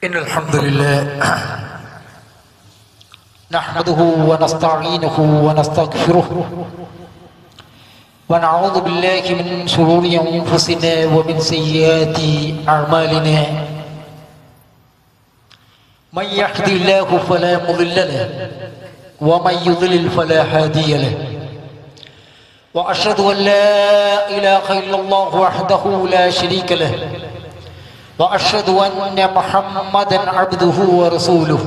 إن الحمد لله نحمده ونستعينه ونستغفره ونعوذ بالله من شرور أنفسنا ومن سيئات أعمالنا من يهد الله فلا مضل له ومن يضلل فلا هادي له وأشهد أن لا إله إلا الله وحده لا شريك له وأشهد أن محمدًا عبده ورسوله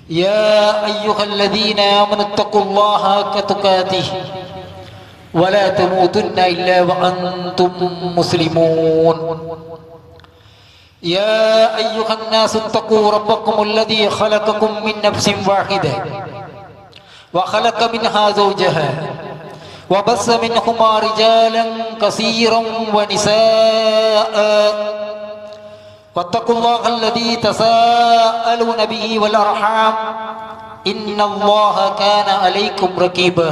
يا أيها الذين آمنوا اتقوا الله حق تقاته ولا تموتن إلا وأنتم مسلمون يا أيها الناس اتقوا ربكم الذي خلقكم من نفس واحدة وخلق منها زوجها وبث منهما رجالا كثيرا ونساء واتقوا الله الذي تساءلون به والأرحام إن الله كان عليكم رقيبا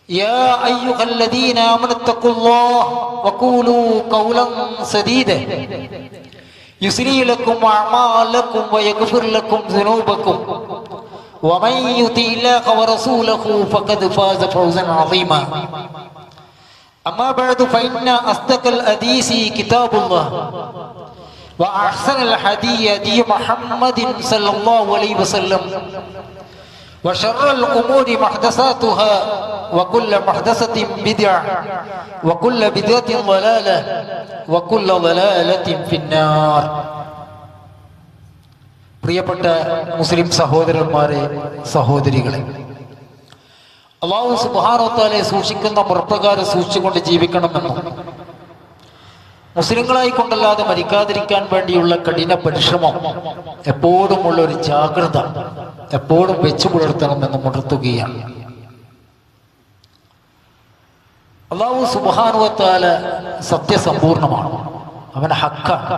يا أيها الذين آمنوا اتقوا الله وقولوا قولا سديدا يصلح لكم أعمالكم ويغفر لكم ذنوبكم ومن يطع الله ورسوله فقد فاز فوزا عظيما أما بعد فإن أصدق الحديث كتاب الله وأحسن الهدي هدي محمد صلى الله عليه وسلم وشر الأمور محدثاتها وكل محدثة بدعة وكل بدعة ضلالة وكل ضلالة في النار. പ്രിയപ്പെട്ട മുസ്ലിം സഹോദരന്മാരെ, സഹോദരികളെ, അല്ലാഹു സുബ്ഹാനഹു വ തആലയെ സൂക്ഷിക്കുന്ന മുറപ്രകാരം സൂക്ഷിച്ചുകൊണ്ട് ജീവിക്കണമെന്നും മുസ്ലിങ്ങളായി കൊണ്ടല്ലാതെ മരിക്കാതിരിക്കാൻ വേണ്ടിയുള്ള കഠിന പരിശ്രമം, എപ്പോഴുമുള്ള ഒരു ജാഗ്രത എപ്പോഴും വെച്ചു പുലർത്തണമെന്നും ഉണർത്തുകയാണ്. അല്ലാഹു സുബ്ഹാനഹു വ തആല സത്യസമ്പൂർണമാണ്. അവൻ ഹക്കാണ്.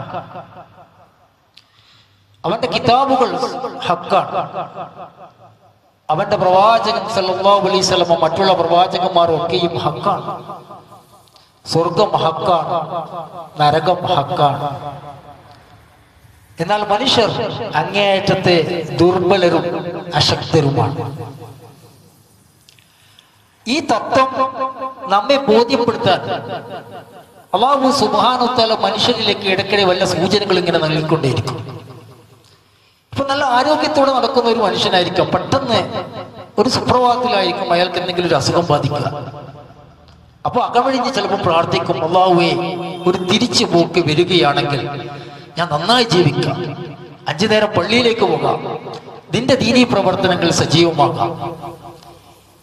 അവന്റെ കിതാബുകൾ ഹക്കാണ്. അവന്റെ പ്രവാചകൻ സല്ലല്ലാഹു അലൈഹി വസല്ലം മറ്റുള്ള പ്രവാചകന്മാർ ഒക്കെയും ഹക്കാണ്. സ്വർഗം ഹക്കാണ്, നരകം ഹക്കാണ്. എന്നാൽ മനുഷ്യർ അങ്ങേയറ്റത്തെ ദുർബലരും അശക്തരുമാണ്. ഈ തത്വം നമ്മെ ബോധ്യപ്പെടുത്താൻ അല്ലാഹു സുബ്ഹാനഹു വ തആല മനുഷ്യരിലേക്ക് ഇടയ്ക്കിടെ വല്ല സൂചനകൾ ഇങ്ങനെ നൽകിക്കൊണ്ടേയിരിക്കും. ഇപ്പൊ നല്ല ആരോഗ്യത്തോടെ നടക്കുന്ന ഒരു മനുഷ്യനായിരിക്കും, പെട്ടെന്ന് ഒരു സുപ്രഭാതത്തിലായിരിക്കും അയാൾക്ക് എന്തെങ്കിലും ഒരു അസുഖം ബാധിക്കുക. അപ്പൊ അകമഴിഞ്ഞ് ചിലപ്പോൾ പ്രാർത്ഥിക്കും, അല്ലാഹുവേ, ഒരു തിരിച്ചു പോക്ക് വരികയാണെങ്കിൽ ഞാൻ നന്നായി ജീവിക്കാം, 5 നേരം പള്ളിയിലേക്ക് പോകാം, നിന്റെ ദീനീ പ്രവർത്തനങ്ങൾ സജീവമാക്കാം.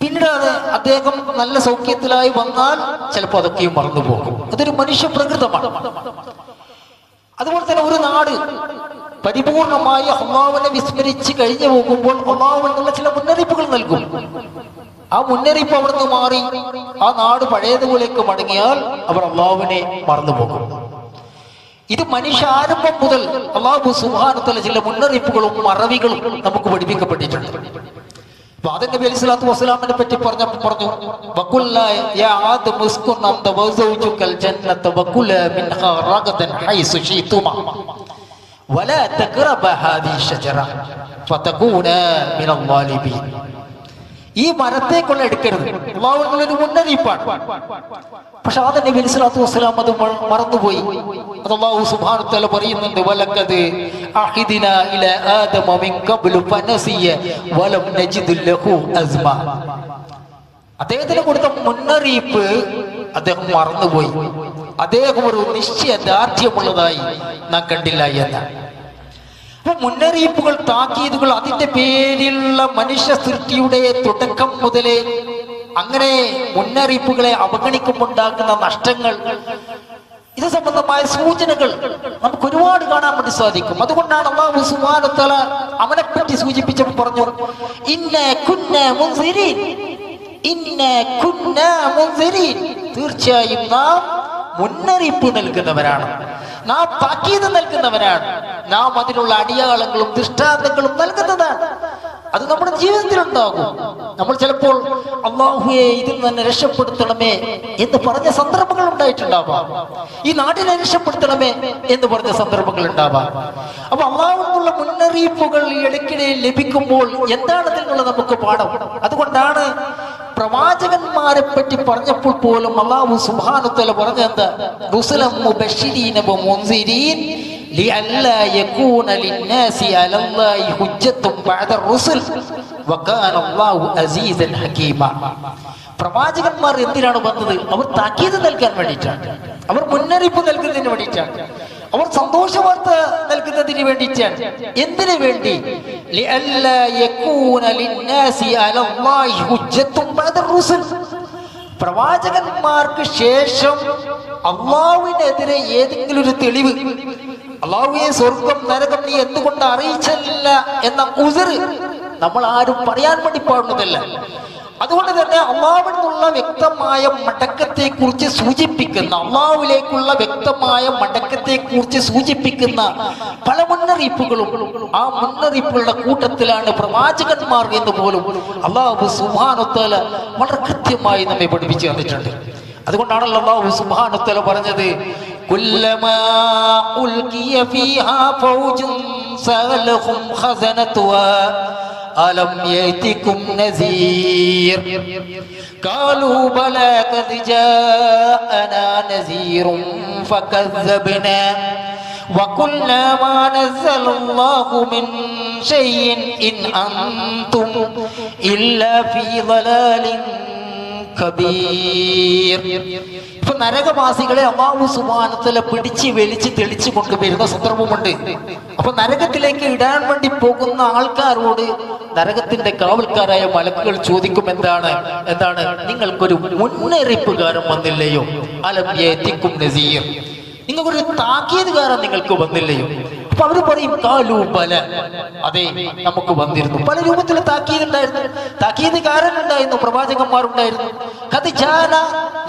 പിന്നീട് അദ്ദേഹം നല്ല സൗഖ്യത്തിലായി വന്നാൽ ചിലപ്പോൾ അതൊക്കെയും മറന്നുപോകും. അതൊരു മനുഷ്യ പ്രകൃതമാണ്. അതുപോലെ തന്നെ ഒരു നാട് പരിപൂർണമായി അല്ലാഹുവിനെ വിസ്മരിച്ച് കഴിഞ്ഞു പോകുമ്പോൾ അല്ലാഹു എന്നുള്ള ചില മുന്നറിയിപ്പുകൾ നൽകും. ആ മുന്നറിയിപ്പ് അവിടുന്ന് മാറി ആ നാട് പഴയതുപോലേക്ക് മടങ്ങിയാൽ അവർ അല്ലാഹുവിനെ മറന്നുപോകും. ഇത് മനുഷ്യ ആരംഭം മുതൽ അല്ലാഹു സുബ്ഹാനഹു വ തആല ചില മുന്നറിയിപ്പുകളും മറവികളും നമുക്ക് പഠിപ്പിക്കപ്പെട്ടിട്ടുണ്ട്. ആദം നബി അലൈഹി സ്വലാത്തു വസ്സലാമിനെ പറ്റി പറഞ്ഞു, വഖുൽനാ യാ ആദം ഉസ്കുൻ അൻത വസൗജുകൽ ജന്നത വകുലാ മിൻഹാ റഗദൻ ഹൈസു ശിതുമാ വലാ തഖറബാ ഹാദിഹി ഷജറ ഫതകൂനാ മിനൽ ളാലിബീൻ. ഈ മരത്തേക്കുള്ള എടുക്കരുത്, അല്ലാഹുവിന്റെ ഒരു മുന്നറിയിപ്പാണ്. പക്ഷെ ആദം നബി അലൈഹി സ്വലാത്തു വസ്സലാം അത് മറന്നുപോയി. അത് അല്ലാഹു സുബ്ഹാനഹു വ തആല പറയുന്നുണ്ട്, വലഖദ് അഹിദ്നാ ഇലാ ആദമ മിൻ ഖബ്ലു ഫനസിയ വലം നജിദ് ലഹു അസ്മ. അദ്ദേഹത്തിന് കൊടുത്ത മുന്നറിയിപ്പ് അദ്ദേഹം മറന്നുപോയി. അദ്ദേഹം ഒരു നിശ്ചയദാർഢ്യമുള്ളതായി നാം കണ്ടില്ല എന്നാണ്. അപ്പൊ മുന്നറിയിപ്പുകൾ, താക്കീതുകൾ, അതിന്റെ പേരിലുള്ള മനുഷ്യ സൃഷ്ടിയുടെ തുടക്കം മുതലേ അങ്ങനെ മുന്നറിയിപ്പുകളെ അവഗണിക്കുമ്പോണ്ടാകുന്ന നഷ്ടങ്ങൾ, ഇത് സംബന്ധമായ സൂചനകൾ നമുക്ക് ഒരുപാട് കാണാൻ വേണ്ടി സാധിക്കും. അതുകൊണ്ടാണ് അല്ലാഹു സുബ്ഹാനഹു വ തആല അവനെ പറ്റി സൂചിപ്പിച്ചപ്പോൾ പറഞ്ഞു, ഇന്നാ കുന്നാ മുൻസിരീൻ, ഇന്നാ കുന്നാ മുൻസിരീൻ. തീർച്ചയായും നാം മുന്നറിയിപ്പ് നൽകുന്നവരാണ്, നാം താക്കീത് നൽകുന്നവരാണ്, നാം അതിനുള്ള അടിയാളങ്ങളും ദൃഷ്ടാന്തങ്ങളും നൽകുന്നതാണ്. അത് നമ്മുടെ ജീവിതത്തിലുണ്ടാകും. നമ്മൾ ചിലപ്പോൾ അല്ലാഹുവേ ഇതിൽ നിന്ന് രക്ഷപ്പെടുത്തണമേ എന്ന് പറഞ്ഞ സന്ദർഭങ്ങൾ ഉണ്ടായിട്ടുണ്ടാവാം. ഈ നാട്ടിനെ രക്ഷപ്പെടുത്തണമേ എന്ന് പറഞ്ഞ സന്ദർഭങ്ങൾ ഉണ്ടാവാം. അപ്പൊ അല്ലാഹുവിനുള്ള മുന്നറിയിപ്പുകൾ ഇടയ്ക്കിടെ ലഭിക്കുമ്പോൾ എന്താണ് ഇതിനുള്ള നമുക്ക് പാഠം? അതുകൊണ്ടാണ് പ്രവാചകന്മാരെ പറ്റി പറഞ്ഞപ്പോൾ പോലും അല്ലാഹു സുബ്ഹാനഹു വ തആല പറഞ്ഞത് റുസുലൻ മുബശ്ശിരീന വമുൻസിരീൻ ലിഅല്ലാ യകൂന ലിന്നാസി അലല്ലാഹി ഹുജ്ജത്തുൻ ബഅദ റുസുൽ വകാന അല്ലാഹു അസീസൻ ഹകീമ. പ്രവാചകന്മാർ എന്തിനാണ് വന്നത്? അവർ താക്കീത് നൽകാൻ വേണ്ടിയിട്ടാണ്, അവർ മുന്നറിയിപ്പ് നൽകുന്നതിന് വേണ്ടിയിട്ടാണ്, അവർ സന്തോഷ വാർത്ത നൽകുന്നതിന് വേണ്ടിയിട്ടാണ്. എന്തിനു വേണ്ടി? ലിഅല്ലാ യകൂന ലിന്നാസി അലല്ലാഹി ഹുജ്ജത്തുൻ ബഅദ റുസുൽ. പ്രവാചകന്മാർക്ക് ശേഷം അള്ളാഹുവിനെതിരെ ഏതെങ്കിലും ഒരു തെളിവ്, അള്ളാഹുവെ സ്വർഗം നരകം നീ എന്തുകൊണ്ട് അറിയിച്ചില്ല എന്ന ഉസ്ർ നമ്മൾ ആരും പറയാൻ വേണ്ടി പാടുന്നതല്ല. അതുകൊണ്ട് തന്നെ അള്ളാഹുവിൽ നിന്നുള്ള വ്യക്തമായ മടക്കത്തെ കുറിച്ച് സൂചിപ്പിക്കുന്ന, അള്ളാഹുവിലേക്കുള്ള വ്യക്തമായ മടക്കത്തെ കുറിച്ച് സൂചിപ്പിക്കുന്ന പല മുന്നറിയിപ്പുകളും ആ മുന്നറിയിപ്പുകളുടെ കൂട്ടത്തിലാണ് പ്രവാചകന്മാർ എന്ന് പോലും അല്ലാഹു സുബ്ഹാനഹു വ തആല വളരെ കൃത്യമായി നമ്മെ പഠിപ്പിച്ചു തന്നിട്ടുണ്ട്. അതുകൊണ്ടാണല്ലോ അല്ലാഹു സുബ്ഹാനഹു വ തആല പറഞ്ഞത് കുല്ലമാ ഉൽഖിയ ഫീഹാ ഫൗജുൻ സഅലഹും ഖസനതുഹാ അലം യഅതികും നസീർ ഖാലൂ ബലാ ഖദ് ജാഅനാ നസീറുൻ ഫകസ്സബ്നാ വഖുൽനാ മാ നസ്സലല്ലാഹു മിൻ ഷൈഇൻ ഇൻ അൻതും ഇല്ലാ ഫീ ളലാലിൻ കബീർ. ഇപ്പൊ നരകവാസികളെ അല്ലാഹു സുബ്ഹാനഹു വ തആല പിടിച്ച് വലിച്ച് തെളിച്ചു കൊണ്ടുവരുന്ന സന്ദർഭമുണ്ട്. അപ്പൊ നരകത്തിലേക്ക് ഇടാൻ വേണ്ടി പോകുന്ന ആൾക്കാരോട് നരകത്തിന്റെ കാവൽക്കാരായ മലക്കുകൾ ചോദിക്കും, എന്താണ് നിങ്ങൾക്കൊരു മുന്നറിയിപ്പുകാരൻ വന്നില്ലയോ? അലം യഅതികും നസീർ, നിങ്ങൾക്കൊരു താക്കീതുകാരൻ നിങ്ങൾക്ക് വന്നില്ലയോ? അപ്പൊ അവര് പറയും ഖാലൂ ബല, അതെ നമുക്ക് വന്നിരുന്നു. പല രൂപത്തിൽ താക്കീതുണ്ടായിരുന്നു, താക്കീതുകാരനുണ്ടായിരുന്നു, പ്രവാചകന്മാരുണ്ടായിരുന്നു. ഖദ് ജാന,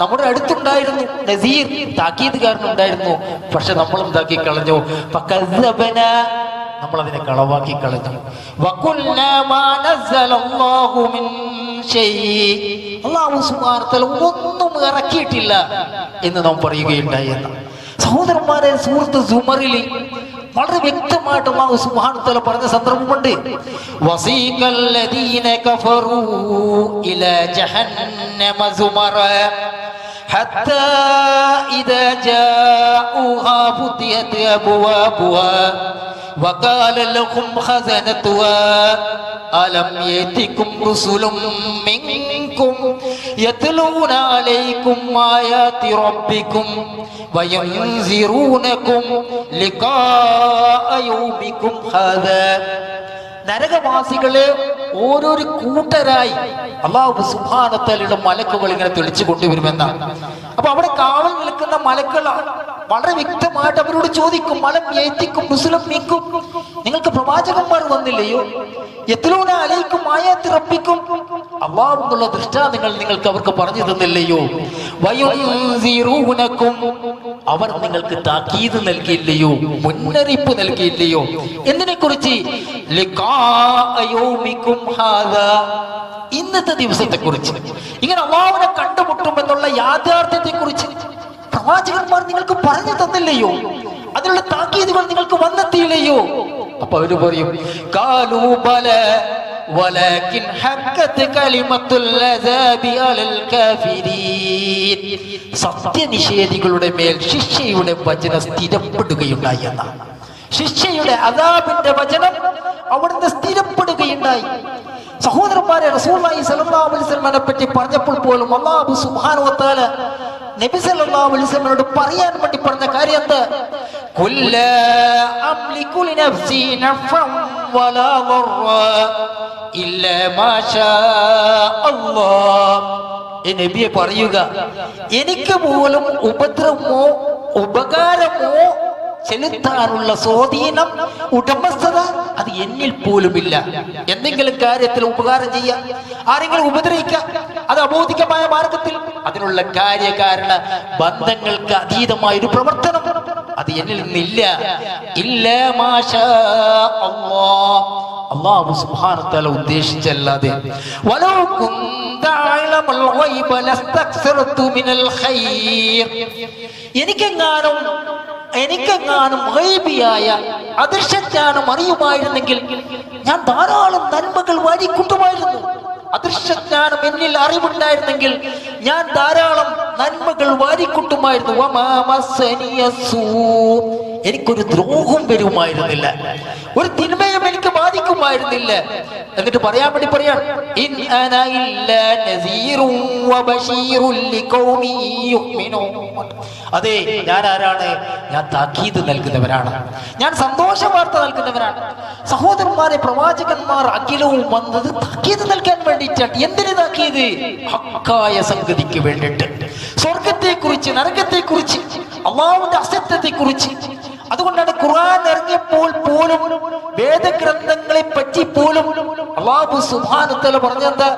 നമ്മുടെ അടുത്തുണ്ടായിരുന്നു. നസീർ, താക്കീതുകാരനുണ്ടായിരുന്നു. പക്ഷെ നമ്മൾ എന്താക്കി കളഞ്ഞു? ഫകസ്സബന, നമ്മൾ അതിനെ കളവാക്കി കളഞ്ഞു. വഖുൽനാ മാ നസ്സലല്ലാഹു മിൻ ഷൈഇ, അല്ലാഹു സുബ്ഹാനഹു വ തആല ഒന്നും ഇറക്കിയിട്ടില്ല എന്ന് നാം പറയുകയുണ്ടായി എന്ന്. സഹോദരന്മാരെ, സൂറത്ത് സുമറിൽ വളരെ വ്യക്തമായിട്ട് അല്ലാഹു സുബ്ഹാനഹു വ തആല പറഞ്ഞ സന്ദർഭമുണ്ട്. വസീഖൽ ലദീന കഫറൂ ഇലാ ജഹന്നമ സുമറ ഹത്താ ഇദാ ജാഊഹാ ഫുതിഹത് അബ്വാബുഹാ വഖാല ലഹും ഖസനതുഹാ അലം യഅതികും റുസുലും മിൻകും യത്ലൂന അലൈക്കും ആയാതി റബ്ബിക്കും വയൻസിറൂനകും ലിഖാഅ യൗമിക്കും ഹാദാ. നരകവാസികളെ ഓരോരു കൂട്ടരായി അല്ലാഹു സുബ്ഹാനഹു വ തആലയുടെ മലക്കുകൾ ഇങ്ങനെ തെളിച്ചു കൊണ്ടുവരുമെന്നാണ്. അപ്പൊ അവിടെ കാവൽ നിൽക്കുന്ന മലക്കുകൾ വളരെ വ്യക്തമായിട്ട് അവരോട് ചോദിക്കും, അലം യഅതികും റുസുലും മിൻകും, നിങ്ങൾക്ക് പ്രവാചകന്മാർ വന്നില്ലയോ? യത്ലൂന അലൈക്കും ആയാതി റബ്ബിക്കും, അല്ലാഹുവിനുള്ള ദൃഷ്ടാന്തങ്ങൾ നിങ്ങൾക്ക് അവർക്ക് പറഞ്ഞു തന്നില്ലയോ? വയൻസിറൂനകും, അവർ നിങ്ങൾക്ക് താക്കീത് നൽകിയില്ലയോ? മുന്നറിയിപ്പ് നൽകിയില്ലയോ? എന്തിനെ കുറിച്ച്? ലിഖാഅ യൗമിക്കും ഹാദാ, ഇന്നത്തെ ദിവസത്തെ കുറിച്ച്, ഇങ്ങനെ അല്ലാഹുവിനെ കണ്ടുമുട്ടുമെന്നുള്ള യാഥാർത്ഥ്യത്തെ കുറിച്ച് പ്രവാചകന്മാർ നിങ്ങൾക്ക് പറഞ്ഞു തന്നില്ലയോ? അതിനുള്ള താക്കീതുകൾ നിങ്ങൾക്ക് വന്നെത്തിയില്ലയോ? അപ്പൊ അവര് പറയും ഖാലൂ ബല വലാകിൻ ഹഖ്ഖത് കലിമത്തുൽ അസാബി അലൽ കാഫിരീൻ, സത്യനിഷേധികളുടെ മേൽ ശിക്ഷയുടെ വചനം സ്ഥിരപ്പെടുകയുണ്ടായി എന്നാണ്. ശിക്ഷയുടെ അദാബിന്റെ വചനം അവിടുന്ന് സ്ഥിരപ്പെടുകയുണ്ടായി. സഹോദരന്മാരെ, റസൂലുള്ളാഹി സ്വല്ലല്ലാഹു അലൈഹി വസല്ലമയെ പറ്റി പറഞ്ഞപ്പോൾ പോലും അല്ലാഹു സുബ്ഹാനഹു വ തആല നബി സല്ലല്ലാഹു അലൈഹി വസല്ലമയോട് പറയാൻ വേണ്ടി പറഞ്ഞ കാര്യം എന്താ? കുല്ലാ അംലികു ലിനഫ്സി നഫൻ വലാ ദർറാ ഇല്ലാ മാ ഷാ അല്ലാഹ്. നബിയെ പറയുക, എനിക്ക് പോലും ഉപദ്രവമോ ഉപകാരമോ ചെലുത്താനുള്ള സ്വാധീനം, ഉടമസ്ഥത അത് എന്നിൽ പോലുമില്ല. എന്തെങ്കിലും കാര്യത്തിൽ ഉപകാരം ചെയ്യാം, ആരെങ്കിലും ഉപദ്രവിക്കാം, അത് അബോധികമായ മാർഗത്തിൽ, അതിനുള്ള കാര്യകാരണ ബന്ധങ്ങൾക്ക് അതീതമായ ഒരു പ്രവർത്തനം അത് എന്നിൽ നിന്നില്ല. ഇല്ലാ മാ ഷാ അല്ലാഹ്, അല്ലാഹു സുബ്ഹാനഹു വ തആല ഉദ്ദേശിച്ചല്ലാതെ വലൗ കുന്ത അഅലമുൽ ഗൈബ ലസ്തക്സറതു മിനൽ ഖൈർ, എനിക്കെങ്ങാനും ഗൈബിയായ അദൃശ്യജ്ഞാനം അറിയുമായിരുന്നെങ്കിൽ ഞാൻ ധാരാളം നന്മകൾ വാരിക്കൂട്ടുമായിരുന്നു. അദൃശ്യജ്ഞാനം എന്നിൽ അറിവുണ്ടായിരുന്നെങ്കിൽ ഞാൻ ധാരാളം നന്മകൾ വാരിക്കൂട്ടുമായിരുന്നു. എനിക്കൊരു ദ്രോഹം വരുമായിരുന്നില്ല, ഒരു തിന്മയും എനിക്ക് ബാധിക്കുമായിരുന്നില്ല. എന്നിട്ട് പറയാൻ വേണ്ടി പറയാൻ, അതെ, ഞാൻ ആരാണ്? ഞാൻ താക്കീത് നൽകുന്നവരാണ്, ഞാൻ സന്തോഷ വാർത്ത നൽകുന്നവരാണ്. സഹോദരന്മാരെ, പ്രവാചകന്മാർ അഖിലവും വന്നത് താക്കീത് നൽകാൻ വേണ്ടിയിട്ടാണ്. എന്തിനു താക്കീത്? ഹക്കായ സംഗതിക്ക് വേണ്ടിയിട്ട്, സ്വർഗത്തെ കുറിച്ച്, നരകത്തെ കുറിച്ച്, അള്ളാഹുവിന്റെ അസത്യത്തെ കുറിച്ച്. അതുകൊണ്ടാണ് ഖുർആൻ ഇറങ്ങിയപ്പോൾ പോലും, വേദഗ്രന്ഥങ്ങളെ പറ്റി പോലും അല്ലാഹു സുബ്ഹാനഹു വ തആല പറഞ്ഞെന്താ?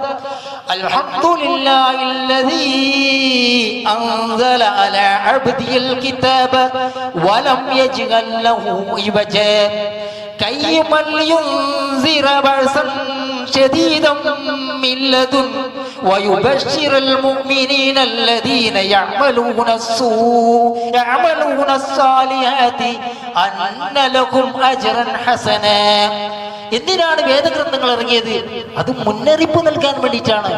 അൽഹംദുലില്ലാഹില്ലദീ അൻസല അലാ അബ്ദിൽ കിതാബ വലം യജ്അൽ ലഹു ഇവജാ കയ്യമൻ യുൻസിറ ബഅസൻ ശദീദൻ മിൻ ലദുൻ ويبشر المؤمنين الذين يعملون الصالحات أن لهم أجرا حسنا. എന്തിനാണ് വേദഗ്രന്ഥങ്ങൾ ഇറങ്ങിയത്? അത് മുന്നറിയിപ്പ് നൽകാൻ വേണ്ടിയിട്ടാണ്.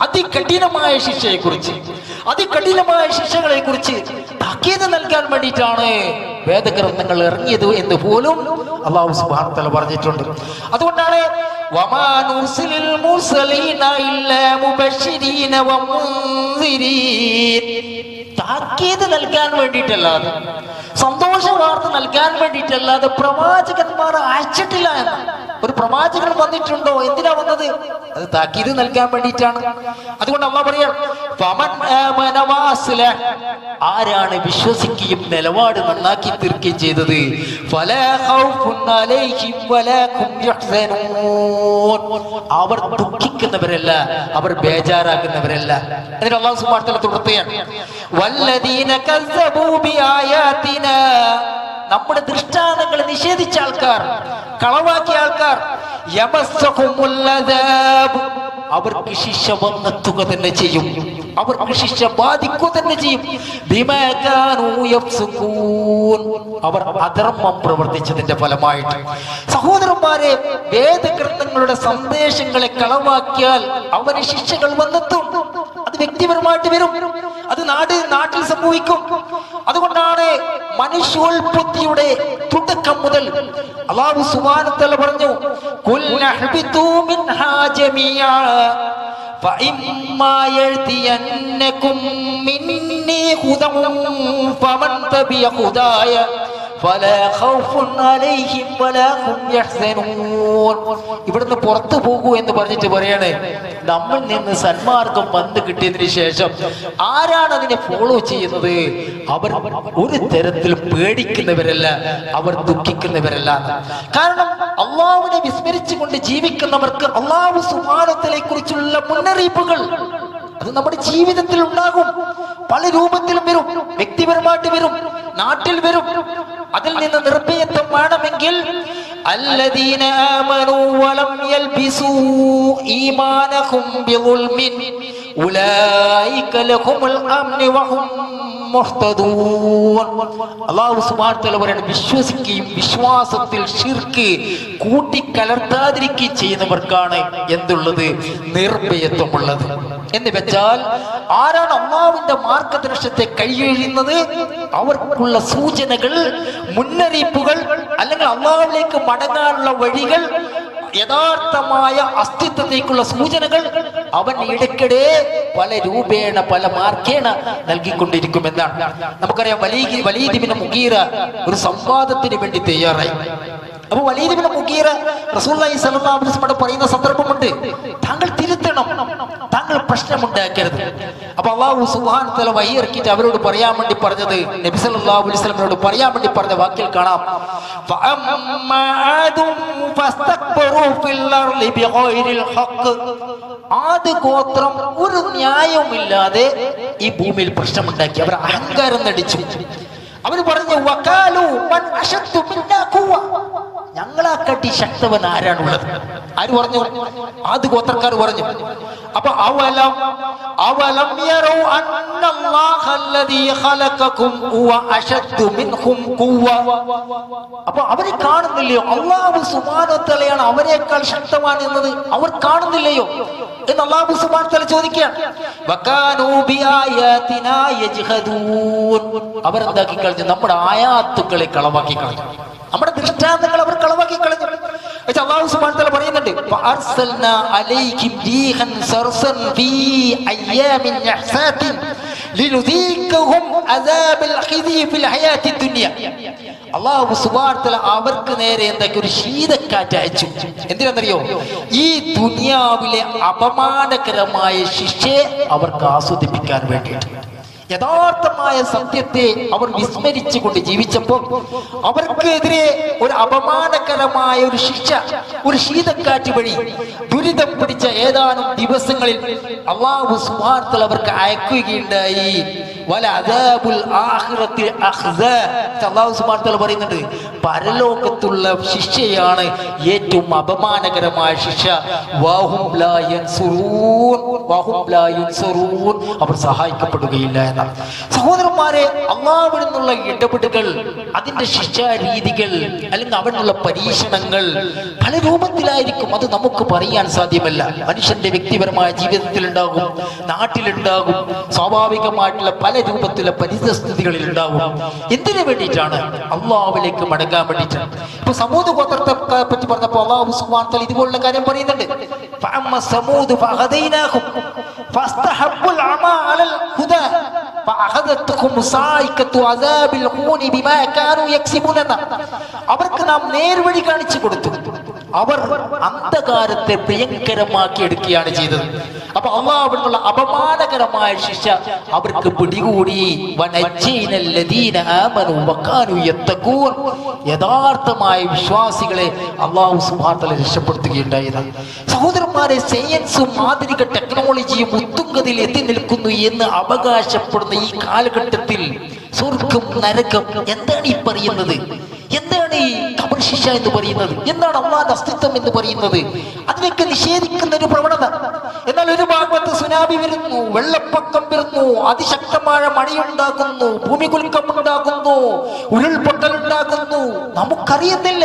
അതികഠിനമായ ശിക്ഷയെ കുറിച്ച്, അതികഠിനമായ ശിക്ഷകളെ കുറിച്ച് താക്കീത് നൽകാൻ വേണ്ടിയിട്ടാണ് വേദഗ്രന്ഥങ്ങൾ ഇറങ്ങിയത് എന്ന് പോലും അല്ലാഹു സുബ്ഹാനഹു വ തആല പറഞ്ഞിട്ടുണ്ട്. അതുകൊണ്ടാണ് വമാ നുർസിലിൽ മുർസലീന ഇല്ലാ മുബശ്ശിരീന വമുൻസിരീൻ, താക്കീത് നൽകാൻ വേണ്ടിയിട്ടല്ലാതെ, സന്തോഷ വാർത്ത നൽകാൻ വേണ്ടിയിട്ടല്ലാതെ പ്രവാചകന്മാർ അയച്ചിട്ടില്ല എന്ന്. ഒരു പ്രവാചകൻ വന്നിട്ടുണ്ടോ? എന്തിനാ വന്നത്? അത് താക്കീത് നൽകാൻ വേണ്ടിയിട്ടാണ്. അതുകൊണ്ട് അല്ലാഹു പറയാ, ഫമൻ ആമന വഅസ്ലഹ, ആരാണ് വിശ്വസിക്കുകയും നിലപാട് നന്നാക്കി തീർക്കുകയും ചെയ്തത്, ഫലാ ഖൗഫുൻ അലൈഹിം വലാ ഹും യഹ്സനൂൻ, അവർ ദുഃഖിക്കുന്നവരല്ല, അവർ ബേജാറാകുന്നവരല്ല. എന്നിട്ട് അല്ലാഹു സുബ്ഹാനഹു വ തആല തുടർത്തുകയാണ്, വല്ലദീന കസ്സബൂ ബിആയാതിനാ, നമ്മുടെ ദൃഷ്ടാന്തങ്ങൾ നിഷേധിച്ച ആൾക്കാർ, കളവാക്കിയ ആൾക്കാർ, യമസ്സഹുമുൽ അദാബ്, അവർക്ക് ശിക്ഷ വന്നെത്തുക തന്നെ ചെയ്യും, അവർക്ക് ശിക്ഷ ബാധിക്കുക തന്നെ ചെയ്യും. ബിമാ കാനൂ യഫ്സുഖൂൻ, അവർ അധർമ്മം പ്രവർത്തിച്ചതിന്റെ ഫലമായിട്ട്. സഹോദരന്മാരെ, വേദഗ്രന്ഥങ്ങളുടെ സന്ദേശങ്ങളെ കളവാക്കിയാൽ അവന് ശിക്ഷകൾ വന്നെത്തും. അത് വ്യക്തിപരമായിട്ട് വരും, അത് നാട്ടിൽ സംഭവിക്കും. അതുകൊണ്ടാണ് മനുഷ്യോൽപത്തിയുടെ തുടക്കം മുതൽ അല്ലാഹു സുബ്ഹാനഹു വ തആല പറഞ്ഞു, ഖുൽ നഹ്ബിതു മിൻഹാ ജമീഅ ഫഇമ്മാ യഅതിയന്നകും മിന്നി ഹുദൻ ഫമൻ തബിയ ഹുദായ ഫലാ ഖൗഫുൻ അലൈഹിം വലാ ഹും യഹ്സനൂൻ. ഇവിടുന്ന് പുറത്തു പോകൂ എന്ന് പറഞ്ഞിട്ട് പറയാണ്, നമ്മൾ നിന്ന് സന്മാർഗം വന്നു കിട്ടിയതിന് ശേഷം ആരാണ് അതിനെ ഫോളോ ചെയ്യുന്നത്? അവർ ഒരു തരത്തിലും പേടിക്കുന്നവരല്ല, അവർ ദുഃഖിക്കുന്നവരല്ല. കാരണം അള്ളാഹുവിനെ വിസ്മരിച്ചുകൊണ്ട് ജീവിക്കുന്നവർക്ക് അള്ളാഹു സുബ്ഹാനഹു കുറിച്ചുള്ള മുന്നറിയിപ്പുകൾ അത് നമ്മുടെ ജീവിതത്തിൽ ഉണ്ടാകും. പല രൂപത്തിലും വരും, വ്യക്തിപരമായിട്ട് വരും, നാട്ടിൽ വരും. അതിൽ നിന്ന് നിർഭയത്വം വേണമെങ്കിൽ الذين آمنوا ولم يلبسوا إيمانهم بظلم أولئك لهم الأمن وهم മുഹ്തദൂൻ. അല്ലാഹു സുബ്ഹാനഹു വ തആല പറയുന്നു, വിശ്വസിക്കുകയും വിശ്വാസത്തിൽ ശിർക്ക് കൂട്ടിക്കലർത്താതിരിക്കുകയും ചെയ്യുന്നവർക്കാണ് എന്തുള്ളത്? നിർഭയത്വമുള്ളത്. എന്ന് വെച്ചാൽ ആരാണ് അല്ലാഹുവിന്റെ മാർഗദർശനത്തെ കൈയൊഴിയുന്നത്, അവർക്കുള്ള സൂചനകൾ, മുന്നറിയിപ്പുകൾ, അല്ലെങ്കിൽ അല്ലാഹുവിലേക്ക് മടങ്ങാനുള്ള വഴികൾ, യഥാർത്ഥമായ അസ്തിത്വത്തേക്കുള്ള സൂചനകൾ അവൻ ഇടയ്ക്കിടെ പല രൂപേണ, പല മാർഗേണ നൽകിക്കൊണ്ടിരിക്കുമെന്നാണ്. നമുക്കറിയാം, വലീദ് ഇബ്നു മുഗീറ ഒരു സംവാദത്തിന് വേണ്ടി തയ്യാറായി. അപ്പൊ വലീദ് ഇബ്നു മുഗീറ റസൂലുള്ളാഹി സ്വല്ലല്ലാഹു അലൈഹി വസല്ലം പറയുന്ന സന്ദർഭമുണ്ട്, താങ്കൾ തിരുത്തണം, താങ്കൾ പ്രശ്നമുണ്ടാക്കരുത്. അപ്പൊ അല്ലാഹു സുബ്ഹാനഹു വ തആല വഹി ഇറക്കിയിട്ട് അവരോട് പറയാൻ വേണ്ടി പറഞ്ഞത്, നബി സല്ലല്ലാഹു അലൈഹി വസല്ലമയോട് പറയാൻ വേണ്ടി പറഞ്ഞ വാക്യം കാണാം, ഫഅമ്മാ ആദും ഫസ്തക്ബറു ഫിൽ അർളി ബിഗൈരിൽ ഹഖ്. ആദ് ഗോത്രം ഒരു ന്യായവുമില്ലാതെ ഈ ഭൂമിയിൽ പ്രശ്നമുണ്ടാക്കി, അവർ അഹങ്കാരം നടിച്ചു. അവർ പറഞ്ഞു, വഖാലു മൻ അശദ്ദു മിന്നാ ഖുവ്വ, ഞങ്ങളെക്കാട്ടി ശക്തവൻ ആരാണുള്ളത്? ആര് പറഞ്ഞു? ആദ്യ ഗോത്രക്കാർ പറഞ്ഞു. അപ്പൊ അവലം യറൗ അന്നല്ലാഹല്ലദീ ഖലഖകും ഹുവ അശദ്ദു മിൻഹും ഖുവ്വ. അപ്പൊ അവരെ കാണുന്നില്ലയോ അല്ലാഹു സുബ്ഹാനഹു വ തആലയാണ് അവരെക്കാൾ ശക്തമാണ് എന്നത് അവർ കാണുന്നില്ലയോ എന്ന് അല്ലാഹു സുബ്ഹാനഹു വ തആല ചോദിക്കുകയാണ്. വകാനൂ ബിആയാതിനാ യജ്ഹദൂൻ. അവരെന്താക്കി കളഞ്ഞു? നമ്മുടെ ആയാത്തുകളെ കളവാക്കി കളഞ്ഞു, നമ്മുടെ ദൃഷ്ടാന്തങ്ങൾ അവർ കളവാക്കി കളഞ്ഞു. അല്ലാഹു സുബ്ഹാനഹു വ തആല പറയുന്നുണ്ട്, ഫഅർസൽനാ അലൈഹിം റീഹൻ സർസൻ ഫീ അയ്യാമിൻ നഹ്സാത്തിൻ ലിനുദീഖഹും അദാബൽ ഖിദി ഫിൽ ഹയാത്തി ദുനിയ. അല്ലാഹു സുബ്ഹാനഹു വ തആല അവർക്ക് നേരെ എന്തൊക്കെ ഒരു ശീതക്കാറ്റ് അയച്ചു. എന്തിനാണെന്നറിയോ? ഈ ദുനിയാവിലെ അപമാനകരമായ ശിക്ഷയെ അവർക്ക് ആസ്വദിപ്പിക്കാൻ വേണ്ടിയിട്ട്. യഥാർത്ഥമായ സത്യത്തെ അവർ വിസ്മരിച്ചുകൊണ്ട് ജീവിച്ചപ്പോൾ അവർക്കെതിരെ ഒരു അപമാനകരമായ ഒരു ശിക്ഷ, ഒരു ശീതക്കാറ്റ് വഴി ദുരിതം പിടിച്ച ഏതാനും ദിവസങ്ങളിൽ അല്ലാഹു സുബ്ഹാനഹു വ തആല അവർക്ക് അയക്കുകയുണ്ടായി. വലഅദാബുൽ ആഖിറത്തി അഖ്സാ. അല്ലാഹു സുബ്ഹാനഹു വ തആല പറയുന്നുണ്ട്, പരലോകത്തുള്ള ശിക്ഷയാണ് ഏറ്റവും അപമാനകരമായ ശിക്ഷ. വഹും ലാ യൻസുറൂൻ, വഹും ലാ യൻസുറൂൻ. അവർ സഹായിക്കപ്പെടുകയില്ല എന്നാണ്. സഹോദരന്മാരെ, അല്ലാഹുവിൽ നിന്നുള്ള ഇടപെടലുകൾ, അതിന്റെ ശിക്ഷാ രീതികൾ അല്ലെങ്കിൽ അവിടെയുള്ള പരീക്ഷണങ്ങൾ പല രൂപത്തിലായിരിക്കും. അത് നമുക്ക് പറയാൻ സാധ്യമല്ല. മനുഷ്യന്റെ വ്യക്തിപരമായ ജീവിതത്തിൽ ഉണ്ടാകും, നാട്ടിലുണ്ടാകും, സ്വാഭാവികമായിട്ടുള്ള പല രൂപത്തിലുള്ള പരിസ്ഥിതികളിൽ ഉണ്ടാകും. എന്തിനു വേണ്ടിയിട്ടാണ്? അള്ളാഹുവിലേക്ക് മടങ്ങാൻ വേണ്ടിയിട്ടാണ്. ഇപ്പൊ സമൂദ് ഗോത്രത്തെ പറ്റി പറഞ്ഞപ്പോൾ അല്ലാഹു സുബ്ഹാനഹു വ തആല ഇതുപോലുള്ള കാര്യം പറയുന്നുണ്ട്. ഫഅമ്മ സമൂദ് ഫഹദൈനാഹും ഫസ്തഹബ്ബുൽ അമാ അലൽ ഹുദാ ഫഅഖദത്ഹും സായിഖത്തു അദാബിൽ ഖൂനി ബിമാ കാനൂ യക്സിബൂന. അവർക്ക് നാം നേർവഴി കാണിച്ചു കൊടുത്തു, അവർ അന്ധകാരത്തെ പ്രിയങ്കരമാക്കി എടുക്കുകയാണ് ചെയ്തത്. അപ്പൊ അല്ലാഹുവിനുള്ള അപമാനകരമായ ശിക്ഷ അവർക്ക് പിടികൂടി. വനജ്ജൈനല്ലദീന ആമനൂ വകാനൂ യത്തഖൂൻ. യഥാർത്ഥമായ വിശ്വാസികളെ അല്ലാഹു സുബ്ഹാനഹു വ തആല രക്ഷപ്പെടുത്തുകയുണ്ടായത്. സഹോദരന്മാരെ, സയൻസും ആധുനിക ടെക്നോളജിയും ഉത്തുംഗതയിൽ എത്തി നിൽക്കുന്നു എന്ന് അവകാശപ്പെടുന്ന ഈ കാലഘട്ടത്തിൽ സ്വർഗം നരകം എന്താണ് ഈ പറയുന്നത്? എന്താണ് ഈ ഖബർ ശിക്ഷ എന്ന് പറയുന്നത്? എന്താണ് അല്ലാഹുവിന്റെ അസ്തിത്വം എന്ന് പറയുന്നത്? അതിനൊക്കെ നിഷേധിക്കുന്ന ഒരു പ്രവണത. എന്നാൽ ഒരു ഭാഗത്ത് സുനാമി വരുന്നു, വെള്ളപ്പൊക്കം വരുന്നു, അതിശക്തമായ മഴയുണ്ടാകുന്നു, ഭൂമികുലുക്കം ഉണ്ടാകുന്നു, ഉരുൾപൊട്ടൽ ഉണ്ടാകുന്നു. നമുക്കറിയുന്നില്ല.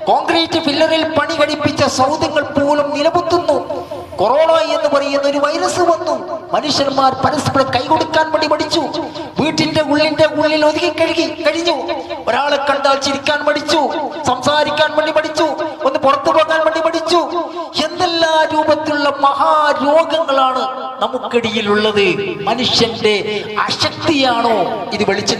കോൺക്രീറ്റ് ഫില്ലറിൽ പണി കഴിപ്പിച്ച സൗധങ്ങൾ പോലും നിലപൊത്തുന്നു. കൊറോണ എന്ന് പറയുന്ന ഒരു വൈറസ് വന്നു. മനുഷ്യന്മാർ പരസ്പരം കൈകൊടുക്കാൻ വേണ്ടി പഠിച്ചു. വീട്ടിന്റെ ഉള്ളിൽ ഒതുങ്ങി കഴിഞ്ഞു. ഒരാളെ കണ്ടാൽ ചിരിക്കാൻ പഠിച്ചു, സംസാരിക്കാൻ വേണ്ടി പഠിച്ചു, ഒന്ന് പുറത്തു പോകാൻ വേണ്ടി പഠിച്ചു. എന്തെല്ലാം രൂപത്തിലുള്ള മഹാരോഗങ്ങളാണ് നമുക്കിടയിലുള്ളത്. മനുഷ്യന്റെ അശക്തിയാണോ ഇത് വെളിച്ചം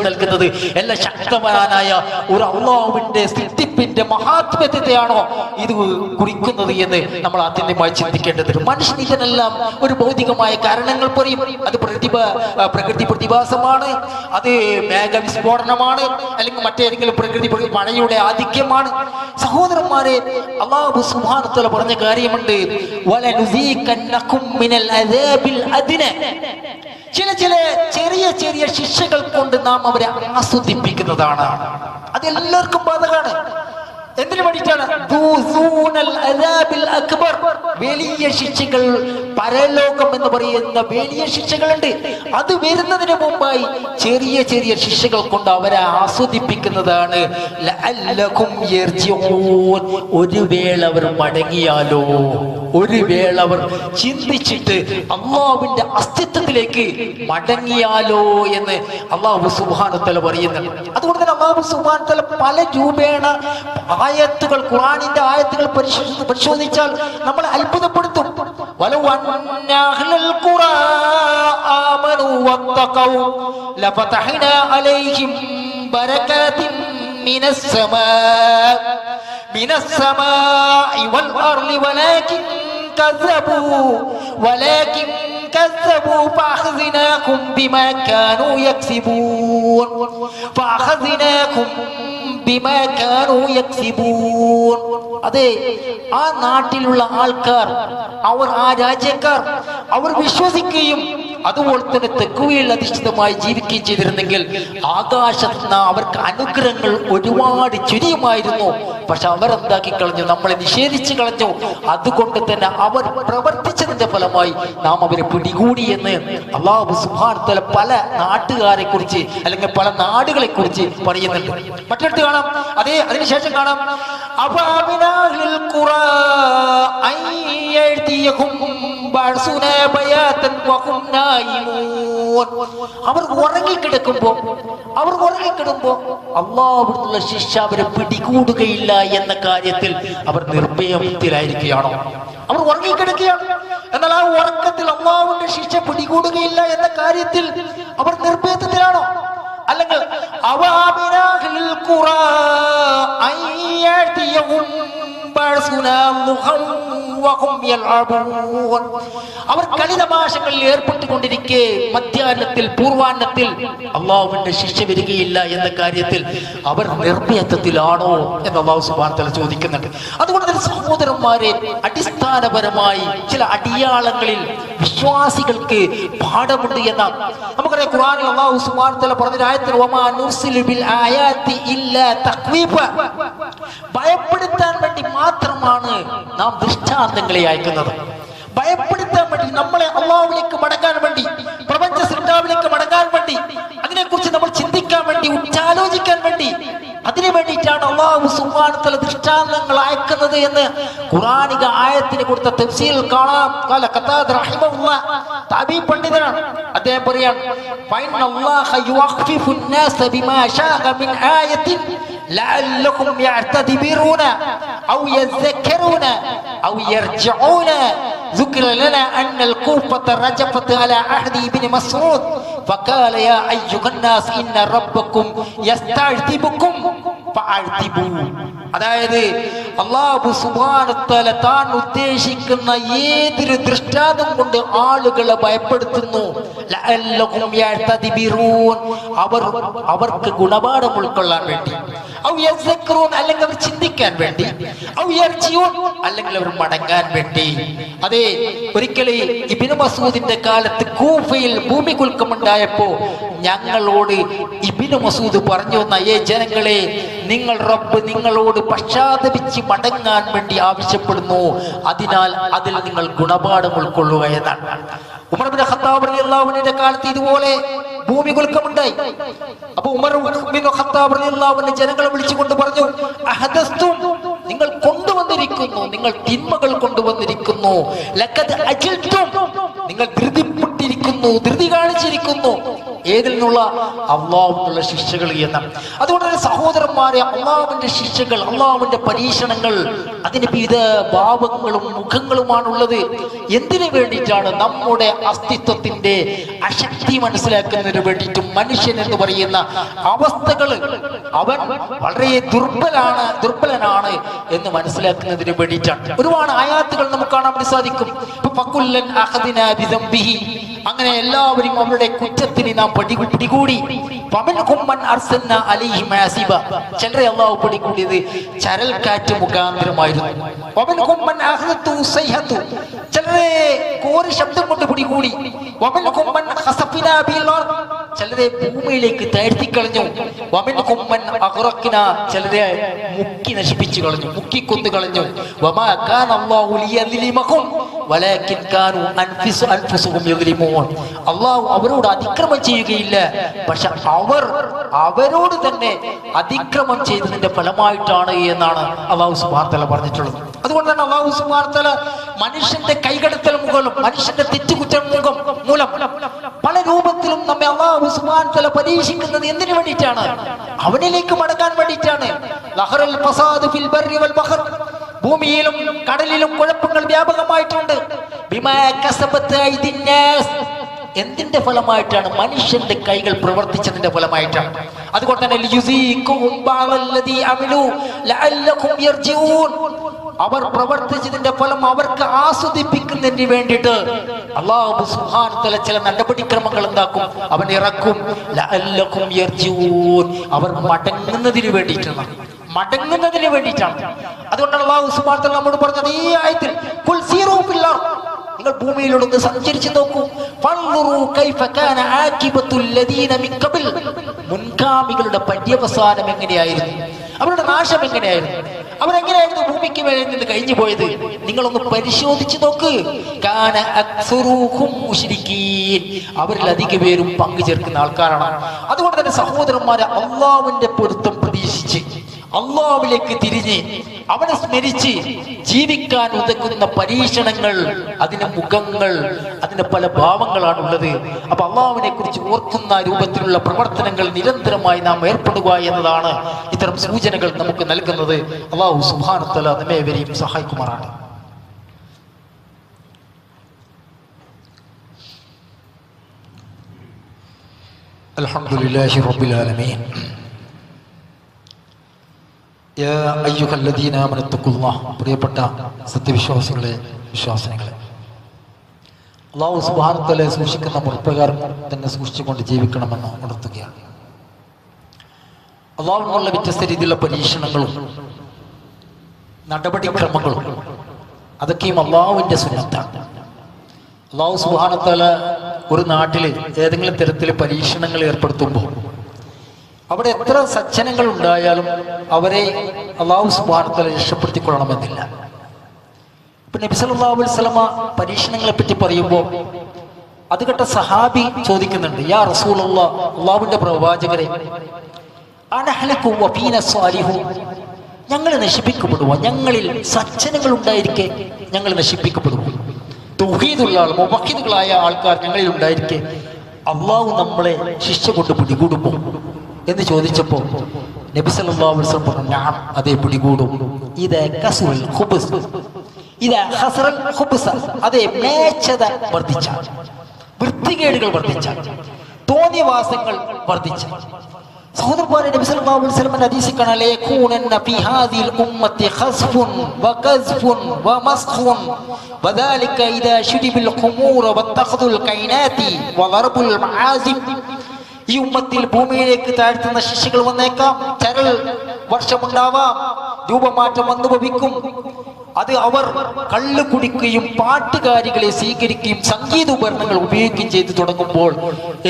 നൽകുന്നത്? എല്ലാം ശക്തവാനായ ഒരു അല്ലാഹുവിന്റെ സൃഷ്ടിപ്പിന്റെ മഹാത്മ്യത്തെയാണോ ഇത് കുറിക്കുന്നത് എന്ന് നമ്മൾ ആത്യന്തികമായി ചിന്തിക്കേണ്ടതുണ്ട്. മനുഷ്യൻ ഇതിനെല്ലാം ഒരു ഭൗതികമായ കാരണങ്ങൾ പറയും. അത് പ്രകൃതി പ്രതിഭാസമാണ്, അത് മേഘവിസ്ഫോടനമാണ്, അല്ലെങ്കിൽ മറ്റേതെങ്കിലും പ്രകൃതി മഴയുടെ ആധിക്യമാണ്. സഹോദരന്മാരെ, അല്ലാഹു സുബ്ഹാനഹു വ തആല പറഞ്ഞ കാര്യമുണ്ട്, വലനുസീകന്നകും മിനൽ അദാബിൽ അദ്ന. ചില ചെറിയ ചെറിയ ശിക്ഷകൾ കൊണ്ട് നാം അവരെ ആസ്വദിപ്പിക്കുന്നതാണ്. അതെല്ലാവർക്കും ബാധകമാണ്. എന്തിനു വേണ്ടിയിട്ടാണ്? വലിയ ശിക്ഷകൾ, പരലോകം എന്ന് പറയുന്ന വലിയ ശിക്ഷകളുണ്ട്. അത് വരുന്നതിന് മുമ്പായി ചെറിയ ചെറിയ ശിക്ഷകൾ കൊണ്ട് അവരെ ആസ്വദിപ്പിക്കുന്നതാണ്. ഒരു വേള അവർ മടങ്ങിയാലോ, ഒരു വേള അവർ ചിന്തിച്ചിട്ട് അല്ലാഹുവിന്റെ അസ്തിത്വത്തിലേക്ക് മടങ്ങിയാലോ എന്ന് അല്ലാഹു സുബ്ഹാനഹു വ തആല പറയുന്നുണ്ട്. അതുകൊണ്ട് തന്നെ അല്ലാഹു സുബ്ഹാനഹു വ തആല പല രൂപേണ ആയത്തുകൾ, ഖുർആനിന്റെ ആയത്തുകൾ പരിശോധിച്ചാൽ നമ്മൾ അത്ഭുതപ്പെടുത്തും. വലൗ അന്ന അഹ്ലൽ ഖുറാ ആമനൂ വത്തഖൗ ലഫതഹ്നാ അലൈഹിം ബറകാതിൻ മിനസ് സമാഇ വൽ അർളി വലാകിൻ كذبوا فأخذناكم بما كانوا يكسبون അതെ, ആ നാട്ടിലുള്ള ആൾക്കാർ, ആ രാജ്യക്കാർ അവർ വിശ്വസിക്കുകയും അതുപോലെ തന്നെ തെക്കുവയിൽ അധിഷ്ഠിതമായി ജീവിക്കുകയും ചെയ്തിരുന്നെങ്കിൽ ആകാശത്ത് നിന്ന് അവർക്ക് അനുഗ്രഹങ്ങൾ ഒരുപാട് ചുരിയുമായിരുന്നു. പക്ഷെ അവരെന്താക്കി കളഞ്ഞു? നമ്മളെ നിഷേധിച്ചു കളഞ്ഞു. അതുകൊണ്ട് തന്നെ അവർ പ്രവർത്തിച്ചതിന്റെ ഫലമായി നാം അവരെ പിടികൂടി എന്ന് അല്ലാഹു സുബ്ഹാനഹു വ തആല പല നാട്ടുകാരെ കുറിച്ച് അല്ലെങ്കിൽ പല നാടുകളെ കുറിച്ച് പറയുന്നുണ്ട്. മറ്റൊരിടത്ത് കാണാം, അതിനുശേഷം കാണാം, അവർ ഉറങ്ങിക്കിടക്കുമ്പോ അല്ലാഹുവിനുള്ള ശിക്ഷ അവരെ പിടികൂടുകയില്ല എന്ന കാര്യത്തിൽ അവർ നിർഭയത്തിലായിരിക്കുകയാണോ? അവർ ഉറങ്ങിക്കിടക്കുകയാണ്, എന്നാൽ ആ ഉറക്കത്തിൽ അല്ലാഹുവിന്റെ ശിക്ഷ പിടികൂടുകയില്ല എന്ന കാര്യത്തിൽ അവർ നിർഭയത്തിലാണോ? അല്ലെങ്കിൽ അവർ കളിതമാശകളിൽ ഏർപ്പെട്ടുകൊണ്ടിരിക്കെ മധ്യാഹ്നത്തിൽ പൂർവാഹ്നത്തിൽ അള്ളാഹുവിന്റെ ശിക്ഷ വരികയില്ല എന്ന കാര്യത്തിൽ അവർ നിർഭയത്വത്തിലാണോ എന്ന് അല്ലാഹു സുബ്ഹാനഹു വ തആല ചോദിക്കുന്നുണ്ട്. അതുകൊണ്ട് തന്നെ സഹോദരന്മാരെ, അടിസ്ഥാനപരമായി ചില അടിയാളങ്ങളിൽ വിശ്വാസികൾക്ക് പാഠമുണ്ട് എന്ന നമുക്കറിയാം. ഖുർആനിൽ അല്ലാഹു സുബ്ഹാനഹു വ തആല പറഞ്ഞ ആയത്തിൽ വമാ നുർസിലു ബിൽ ആയാതി ഇല്ലാ തഖ്വീഫ, ഭയപ്പെടുത്താൻ വേണ്ടി മാത്രമാണ് നാം ദൃഷ്ടാന്തങ്ങളെ അയക്കുന്നത്. ഭയപ്പെടുത്താൻ വേണ്ടി, നമ്മളെ അല്ലാഹുവിലേക്ക് മടങ്ങാൻ വേണ്ടി, പ്രപഞ്ച സൃഷ്ടാവിലേക്ക് മടങ്ങാൻ വേണ്ടി, അതിനെക്കുറിച്ച് നമ്മൾ ചിന്തിക്കാൻ വേണ്ടി, ഉറ്റാലോചിക്കാൻ വേണ്ടി, അതിനു വേണ്ടിയിട്ടാണ് അല്ലാഹു സുബ്ഹാനഹു വ തആല ദൃഷ്ടാന്തങ്ങൾ അയക്കുന്നത് എന്ന് ഖുർആനിക ആയത്തിന് കൊടുത്ത തഫ്സീൽ കാണാം. ഖതാദ റഹിമഹുല്ലാഹ് താബീ പണ്ഡിതനാണ്. അദ്ദേഹം പറയാണ്, ഫഇന്നല്ലാഹ യുഖ്ഫിഫു الناس بما شاء من آية لعلهم يعتبرون أو يذكرون أو يرجعون. ذكر لنا أن الكوفة رجفت على عهد ابن مسعود فقال يا أيها الناس إن ربكم يستعذبكم فأعذبوه. അതായത് അല്ലാഹു സുബ്ഹാനഹു വ തആല താൻ ഉദ്ദേശിക്കുന്ന ഏതൊരു ദൃഷ്ടാന്തം കൊണ്ട് ആളുകളെ ഭയപ്പെടുത്തുന്നു, ലഅല്ലഹും യഅ്തദിബിറൂൻ, അവർക്ക് ഗുണപാഠം ഉൾക്കൊള്ളാൻ വേണ്ടി, ഔ യസ്സക്കറൂൻ, അല്ലെങ്കിൽ അവർ ചിന്തിക്കാൻ വേണ്ടി, ഔ യർജിഊൻ, അല്ലെങ്കിൽ അവർ മടങ്ങാൻ വേണ്ടി. അതെ, ഒരിക്കൽ ഇബ്നു മസ്ഊദിന്റെ കാലത്ത് കൂഫയിൽ ഭൂമികുലുക്കമുണ്ടായപ്പോ ഞങ്ങളോട് ഇബ്നു മസ്ഊദ് പറഞ്ഞു, നയേ ജനങ്ങളെ, നിങ്ങൾ റബ്ബ് നിങ്ങളോട് പശ്ചാത്തപിച്ച് മടങ്ങാൻ വേണ്ടി ആവശ്യപ്പെടുന്നു, അതിനാൽ അതിൽ നിങ്ങൾ ഗുണപാഠം ഉൾക്കൊള്ളുക എന്നാണ്. ഉമർ ഇബ്നു ഖത്താബ് റളിയല്ലാഹു അൻഹുവിന്റെ കാലത്ത് ഇതുപോലെ ഭൂമികുലുക്കമുണ്ടായി. അപ്പൊ ഉമർ ഇബ്നു ഖത്താബ് റളിയല്ലാഹു അൻഹു ജനങ്ങളെ വിളിച്ചുകൊണ്ട് പറഞ്ഞു, അഹദസ്തും, നിങ്ങൾ കൊണ്ടുവന്നിരിക്കുന്നു, നിങ്ങൾ തിന്മകൾ കൊണ്ടുവന്നിരിക്കുന്നു, ലഖദ് അജിൽതും, നിങ്ങൾ ധൃതിപ്പെട്ടിരിക്കുന്നു, ധൃതി കാണിച്ചിരിക്കുന്നു. ഏതിൽ നിന്നുള്ള? അള്ളാഹുവിനുള്ള ശിക്ഷകൾ എന്നാണ്. അതുകൊണ്ട് തന്നെ സഹോദരന്മാരെ, അള്ളാഹുവിന്റെ ശിക്ഷകൾ, അള്ളാഹുവിന്റെ പരീക്ഷണങ്ങൾ, അതിന് വിവിധ ഭാവങ്ങളും മുഖങ്ങളുമാണുള്ളത്. എന്തിനു വേണ്ടിയിട്ടാണ്? നമ്മുടെ അസ്തിത്വത്തിന്റെ അശക്തി മനസ്സിലാക്കുന്നതിന് വേണ്ടിയിട്ടും, മനുഷ്യൻ എന്ന് പറയുന്ന അവസ്ഥകൾ അവൻ വളരെ ദുർബലനാണ് എന്ന് മനസ്സിലാക്കുന്നതിന് വേണ്ടിയിട്ടാണ്. ഒരുപാട് ആയാത്തുകൾ നമുക്ക് കാണാൻ വേണ്ടി സാധിക്കും. അങ്ങനെ എല്ലാവരും അവരുടെ കുറ്റത്തിന് നാം പിടികൂടി. ചിലരെ അല്ലാഹു പിടികൂടിയത് ചരൽക്കാറ്റ് മുഖാന്തരമായിരുന്നു. ചിലരെ കോരി ശബ്ദം കൊണ്ട് പിടികൂടി. ചിലരെ ഭൂമിയിലേക്ക് താഴ്ത്തിക്കളഞ്ഞു. ചിലരെ മുക്കി നശിപ്പിച്ചു കളഞ്ഞു, മുക്കിക്കൊന്നു കളഞ്ഞു. അള്ളാഹു അവരോട് അതിക്രമം ചെയ്യുകയില്ല, പക്ഷെ അവരോട് തന്നെ അതിക്രമം ചെയ്തതിന്റെ ഫലമായിട്ടാണ് എന്നാണ് അല്ലാഹു സുബ്ഹാനഹു വ തആല പറഞ്ഞിട്ടുള്ളത്. അതുകൊണ്ട് തന്നെ അല്ലാഹു സുബ്ഹാനഹു വ തആല മനുഷ്യന്റെ കൈകടത്തൽ മൂലം, മനുഷ്യന്റെ തെറ്റുകുറ്റം മൂലം പല രൂപത്തിലും നമ്മെ അല്ലാഹു സുബ്ഹാനഹു വ തആല പരീക്ഷിക്കുന്നത് എന്തിനു വേണ്ടിയിട്ടാണ്? അവനിലേക്ക് മടങ്ങാൻ വേണ്ടിയിട്ടാണ്. ലഹറൽ ഫസാദു ഫിൽ ബർരി വൽ ബഹർ, ഭൂമിയിലും കടലിലും കുഴപ്പങ്ങൾ വ്യാപകമായിട്ടുണ്ട്. ബിമാ കസബത് ഐദിൻ നാസ്, എന്തിന്റെ ഫലമായിട്ടാണ്? മനുഷ്യന്റെ കൈകൾ പ്രവർത്തിച്ചതിന്റെ ഫലമായിട്ടാണ്. അതുകൊണ്ട് തന്നെ അവർ പ്രവർത്തിച്ചതിന്റെ ഫലം അവർക്ക് ആസ്വദിപ്പിക്കുന്നതിന് വേണ്ടിയിട്ട് അല്ലാഹു സുബ്ഹാനഹു വ തആല ചില നടപടിക്രമങ്ങൾ എന്താക്കും? അവൻ ഇറക്കും. ലഅല്ലകും യർജിഊൻ, അവർ മടങ്ങുന്നതിന് വേണ്ടിയിട്ടാണ്, അതുകൊണ്ടാണ് അല്ലാഹു സുബ്ഹാനഹു വ തആല നമ്മോട് പറഞ്ഞത് ഈ ആയത്തിൽ, ഖുൽ സീറൂ ഫിൽ അർദ്, നിങ്ങൾ ഭൂമിയിലൂടെ സഞ്ചരിച്ചു നോക്കൂ. മുൻഗാമികളുടെ പര്യവസാനം എങ്ങനെയായിരുന്നു, അവരുടെ നാശം എങ്ങനെയായിരുന്നു, അവരെങ്ങനെയായിരുന്നു ഭൂമിക്ക് മേലെ നിന്ന് കഴിഞ്ഞു പോയത്, നിങ്ങളൊന്ന് പരിശോധിച്ചു നോക്ക്. അവരിൽ അധിക പേരും പങ്കു ചേർക്കുന്ന ആൾക്കാരാണ്. അതുകൊണ്ട് തന്നെ സഹോദരന്മാരെ, അള്ളാഹുവിന്റെ പൊരുത്തം പ്രതീക്ഷിച്ച് അള്ളാഹുവിലേക്ക് തിരിഞ്ഞ് അവനെ സ്മരിച്ച് ജീവിക്കാൻ ഉതകുന്ന പരീക്ഷണങ്ങൾ, അതിന് മുഖങ്ങൾ, അതിന് പല ഭാവങ്ങളാണുള്ളത്. അപ്പൊ അള്ളാഹുവിനെ കുറിച്ച് ഓർക്കുന്ന രൂപത്തിലുള്ള പ്രവർത്തനങ്ങൾ നിരന്തരമായി നാം ഏർപ്പെടുക എന്നതാണ് ഇത്തരം സൂചനകൾ നമുക്ക് നൽകുന്നത്. അള്ളാഹു സുബ്ഹാനഹു വ തആല നമ്മേവരെയും സഹായിക്കുമാറാണ്. അൽഹംദുലില്ലാഹി റബ്ബിൽ ആലമീൻ. പ്രിയപ്പെട്ട സത്യവിശ്വാസികളെ, വിശ്വാസിനികളെ, അല്ലാഹു സുബ്ഹാനഹു വ തആല സൂക്ഷിക്കുന്ന മുറപ്രകാരം തന്നെ സൂക്ഷിച്ചുകൊണ്ട് ജീവിക്കണമെന്ന് ഉണർത്തുകയാണ്. അല്ലാഹുവിനുള്ള വ്യത്യസ്ത രീതിയിലുള്ള പരീക്ഷണങ്ങളും നടപടിക്രമങ്ങളും അതൊക്കെയും അല്ലാഹുവിന്റെ സുന്നത്താണ്. അല്ലാഹു സുബ്ഹാനഹു വ തആല ഒരു നാട്ടിൽ ഏതെങ്കിലും തരത്തിൽ പരീക്ഷണങ്ങൾ ഏർപ്പെടുത്തുമ്പോൾ അവിടെ എത്ര സജ്ജനങ്ങൾ ഉണ്ടായാലും അവരെ അല്ലാഹു സുബ്ഹാനഹു വ തആല രക്ഷപ്പെടുത്തിക്കൊള്ളണമെന്നില്ല. ഇപ്പൊ നബി സല്ലല്ലാഹു അലൈഹി വസല്ലമ പരീക്ഷണങ്ങളെ പറ്റി പറയുമ്പോൾ അത് കേട്ട സഹാബി ചോദിക്കുന്നുണ്ട്, യാ റസൂലല്ലാഹ്, അല്ലാഹുവിന്റെ പ്രവാചകരെ, അനഹ്ലകു വഫീന സ്വാലിഹൂൻ, ഞങ്ങൾ നശിപ്പിക്കപ്പെടുവോ, ഞങ്ങളിൽ സജ്ജനങ്ങൾ ഉണ്ടായിരിക്കെ ഞങ്ങൾ നശിപ്പിക്കപ്പെടുവോ, തൗഹീദുള്ള ആൾ, മുവഹിദുകളായ ആൾക്കാർ ഞങ്ങളിൽ ഉണ്ടായിരിക്കെ അള്ളാഹു നമ്മളെ ശിക്ഷ കൊണ്ട് പിടികൂടുമോ എന്ന് ചോദിച്ചപ്പോൾ നബി സല്ലല്ലാഹു അലൈഹി വസല്ലം പറഞ്ഞു, നഅം, അതേ പിടികൂടും. ഇദാ കസുൽ ഖുബ്സ്, ഇദാ ഖസറൽ ഖുബ്സ്, അതേ മേച്ചത വർദ്ധിച്ചാൽ, വൃത്തികേടുകൾ വർദ്ധിച്ചാൽ, തോന്നിവാസങ്ങൾ വർദ്ധിച്ചാൽ. സഹോദരന്മാരെ, നബി സല്ലല്ലാഹു അലൈഹി വസല്ലം ഹദീസിൽ കാണാം, ലയകൂനന്ന ഫീ ഹാദിൽ ഉമ്മത്തി ഖസ്ഫുൻ വഖസ്ഫുൻ വമസ്ഖുൻ വദാലിക ഇദാ ശുരിബിൽ ഖുമൂറ വത്തഖദുൽ കൈനാതി വദർബുൽ മആസിം. ഈ ഉമ്മത്തിൽ ഭൂമിയിലേക്ക് താഴ്ത്തുന്ന ശിക്ഷകൾ വന്നേക്കാം, ചരൽ വർഷമുണ്ടാവാം, രൂപമാറ്റം അനുഭവിക്കും. അത് അവർ കള്ളു കുടിക്കുകയും പാട്ടുകാരികളെ സ്വീകരിക്കുകയും സംഗീത ഉപകരണങ്ങൾ ഉപയോഗിക്കുകയും ചെയ്തു തുടങ്ങുമ്പോൾ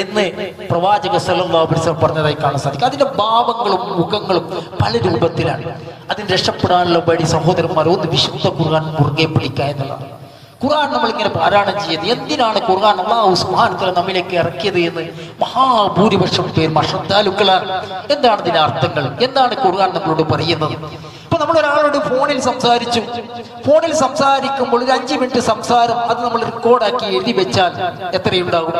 എന്ന് പ്രവാചക സല്ലല്ലാഹു അലൈഹി വസല്ലം പറഞ്ഞതായി കാണാൻ സാധിക്കും. അതിന്റെ ഭാവങ്ങളും മുഖങ്ങളും പല രൂപത്തിലാണ്. അതിന് രക്ഷപ്പെടാനുള്ള വഴി സഹോദരന്മാർ, ഒന്ന് വിശുദ്ധ ഖുർആൻ മുറുകെ പിടിക്കുക എന്നുള്ളതാണ്. ഖുർആൻ നമ്മളിങ്ങനെ പാരായണം ചെയ്യുന്നത് എന്തിനാണ്? ഖുർആൻ അല്ലാഹു സുബ്ഹാനഹു വ തആല നമ്മിലേക്ക് ഇറക്കിയത് എന്ന് മഹാഭൂരിപക്ഷം പേർ ശ്രദ്ധാലുക്കളാണ്. എന്താണ് ഇതിന്റെ അർത്ഥങ്ങൾ? എന്താണ് ഖുർആൻ നമ്മളോട് പറയുന്നത്? ഇപ്പൊ നമ്മൾ ഒരാളോട് ഫോണിൽ സംസാരിച്ചു, ഫോണിൽ സംസാരിക്കുമ്പോൾ ഒരു 5 മിനിറ്റ് സംസാരം അത് നമ്മൾ റെക്കോർഡാക്കി എഴുതി വെച്ചാൽ എത്രയുണ്ടാകും?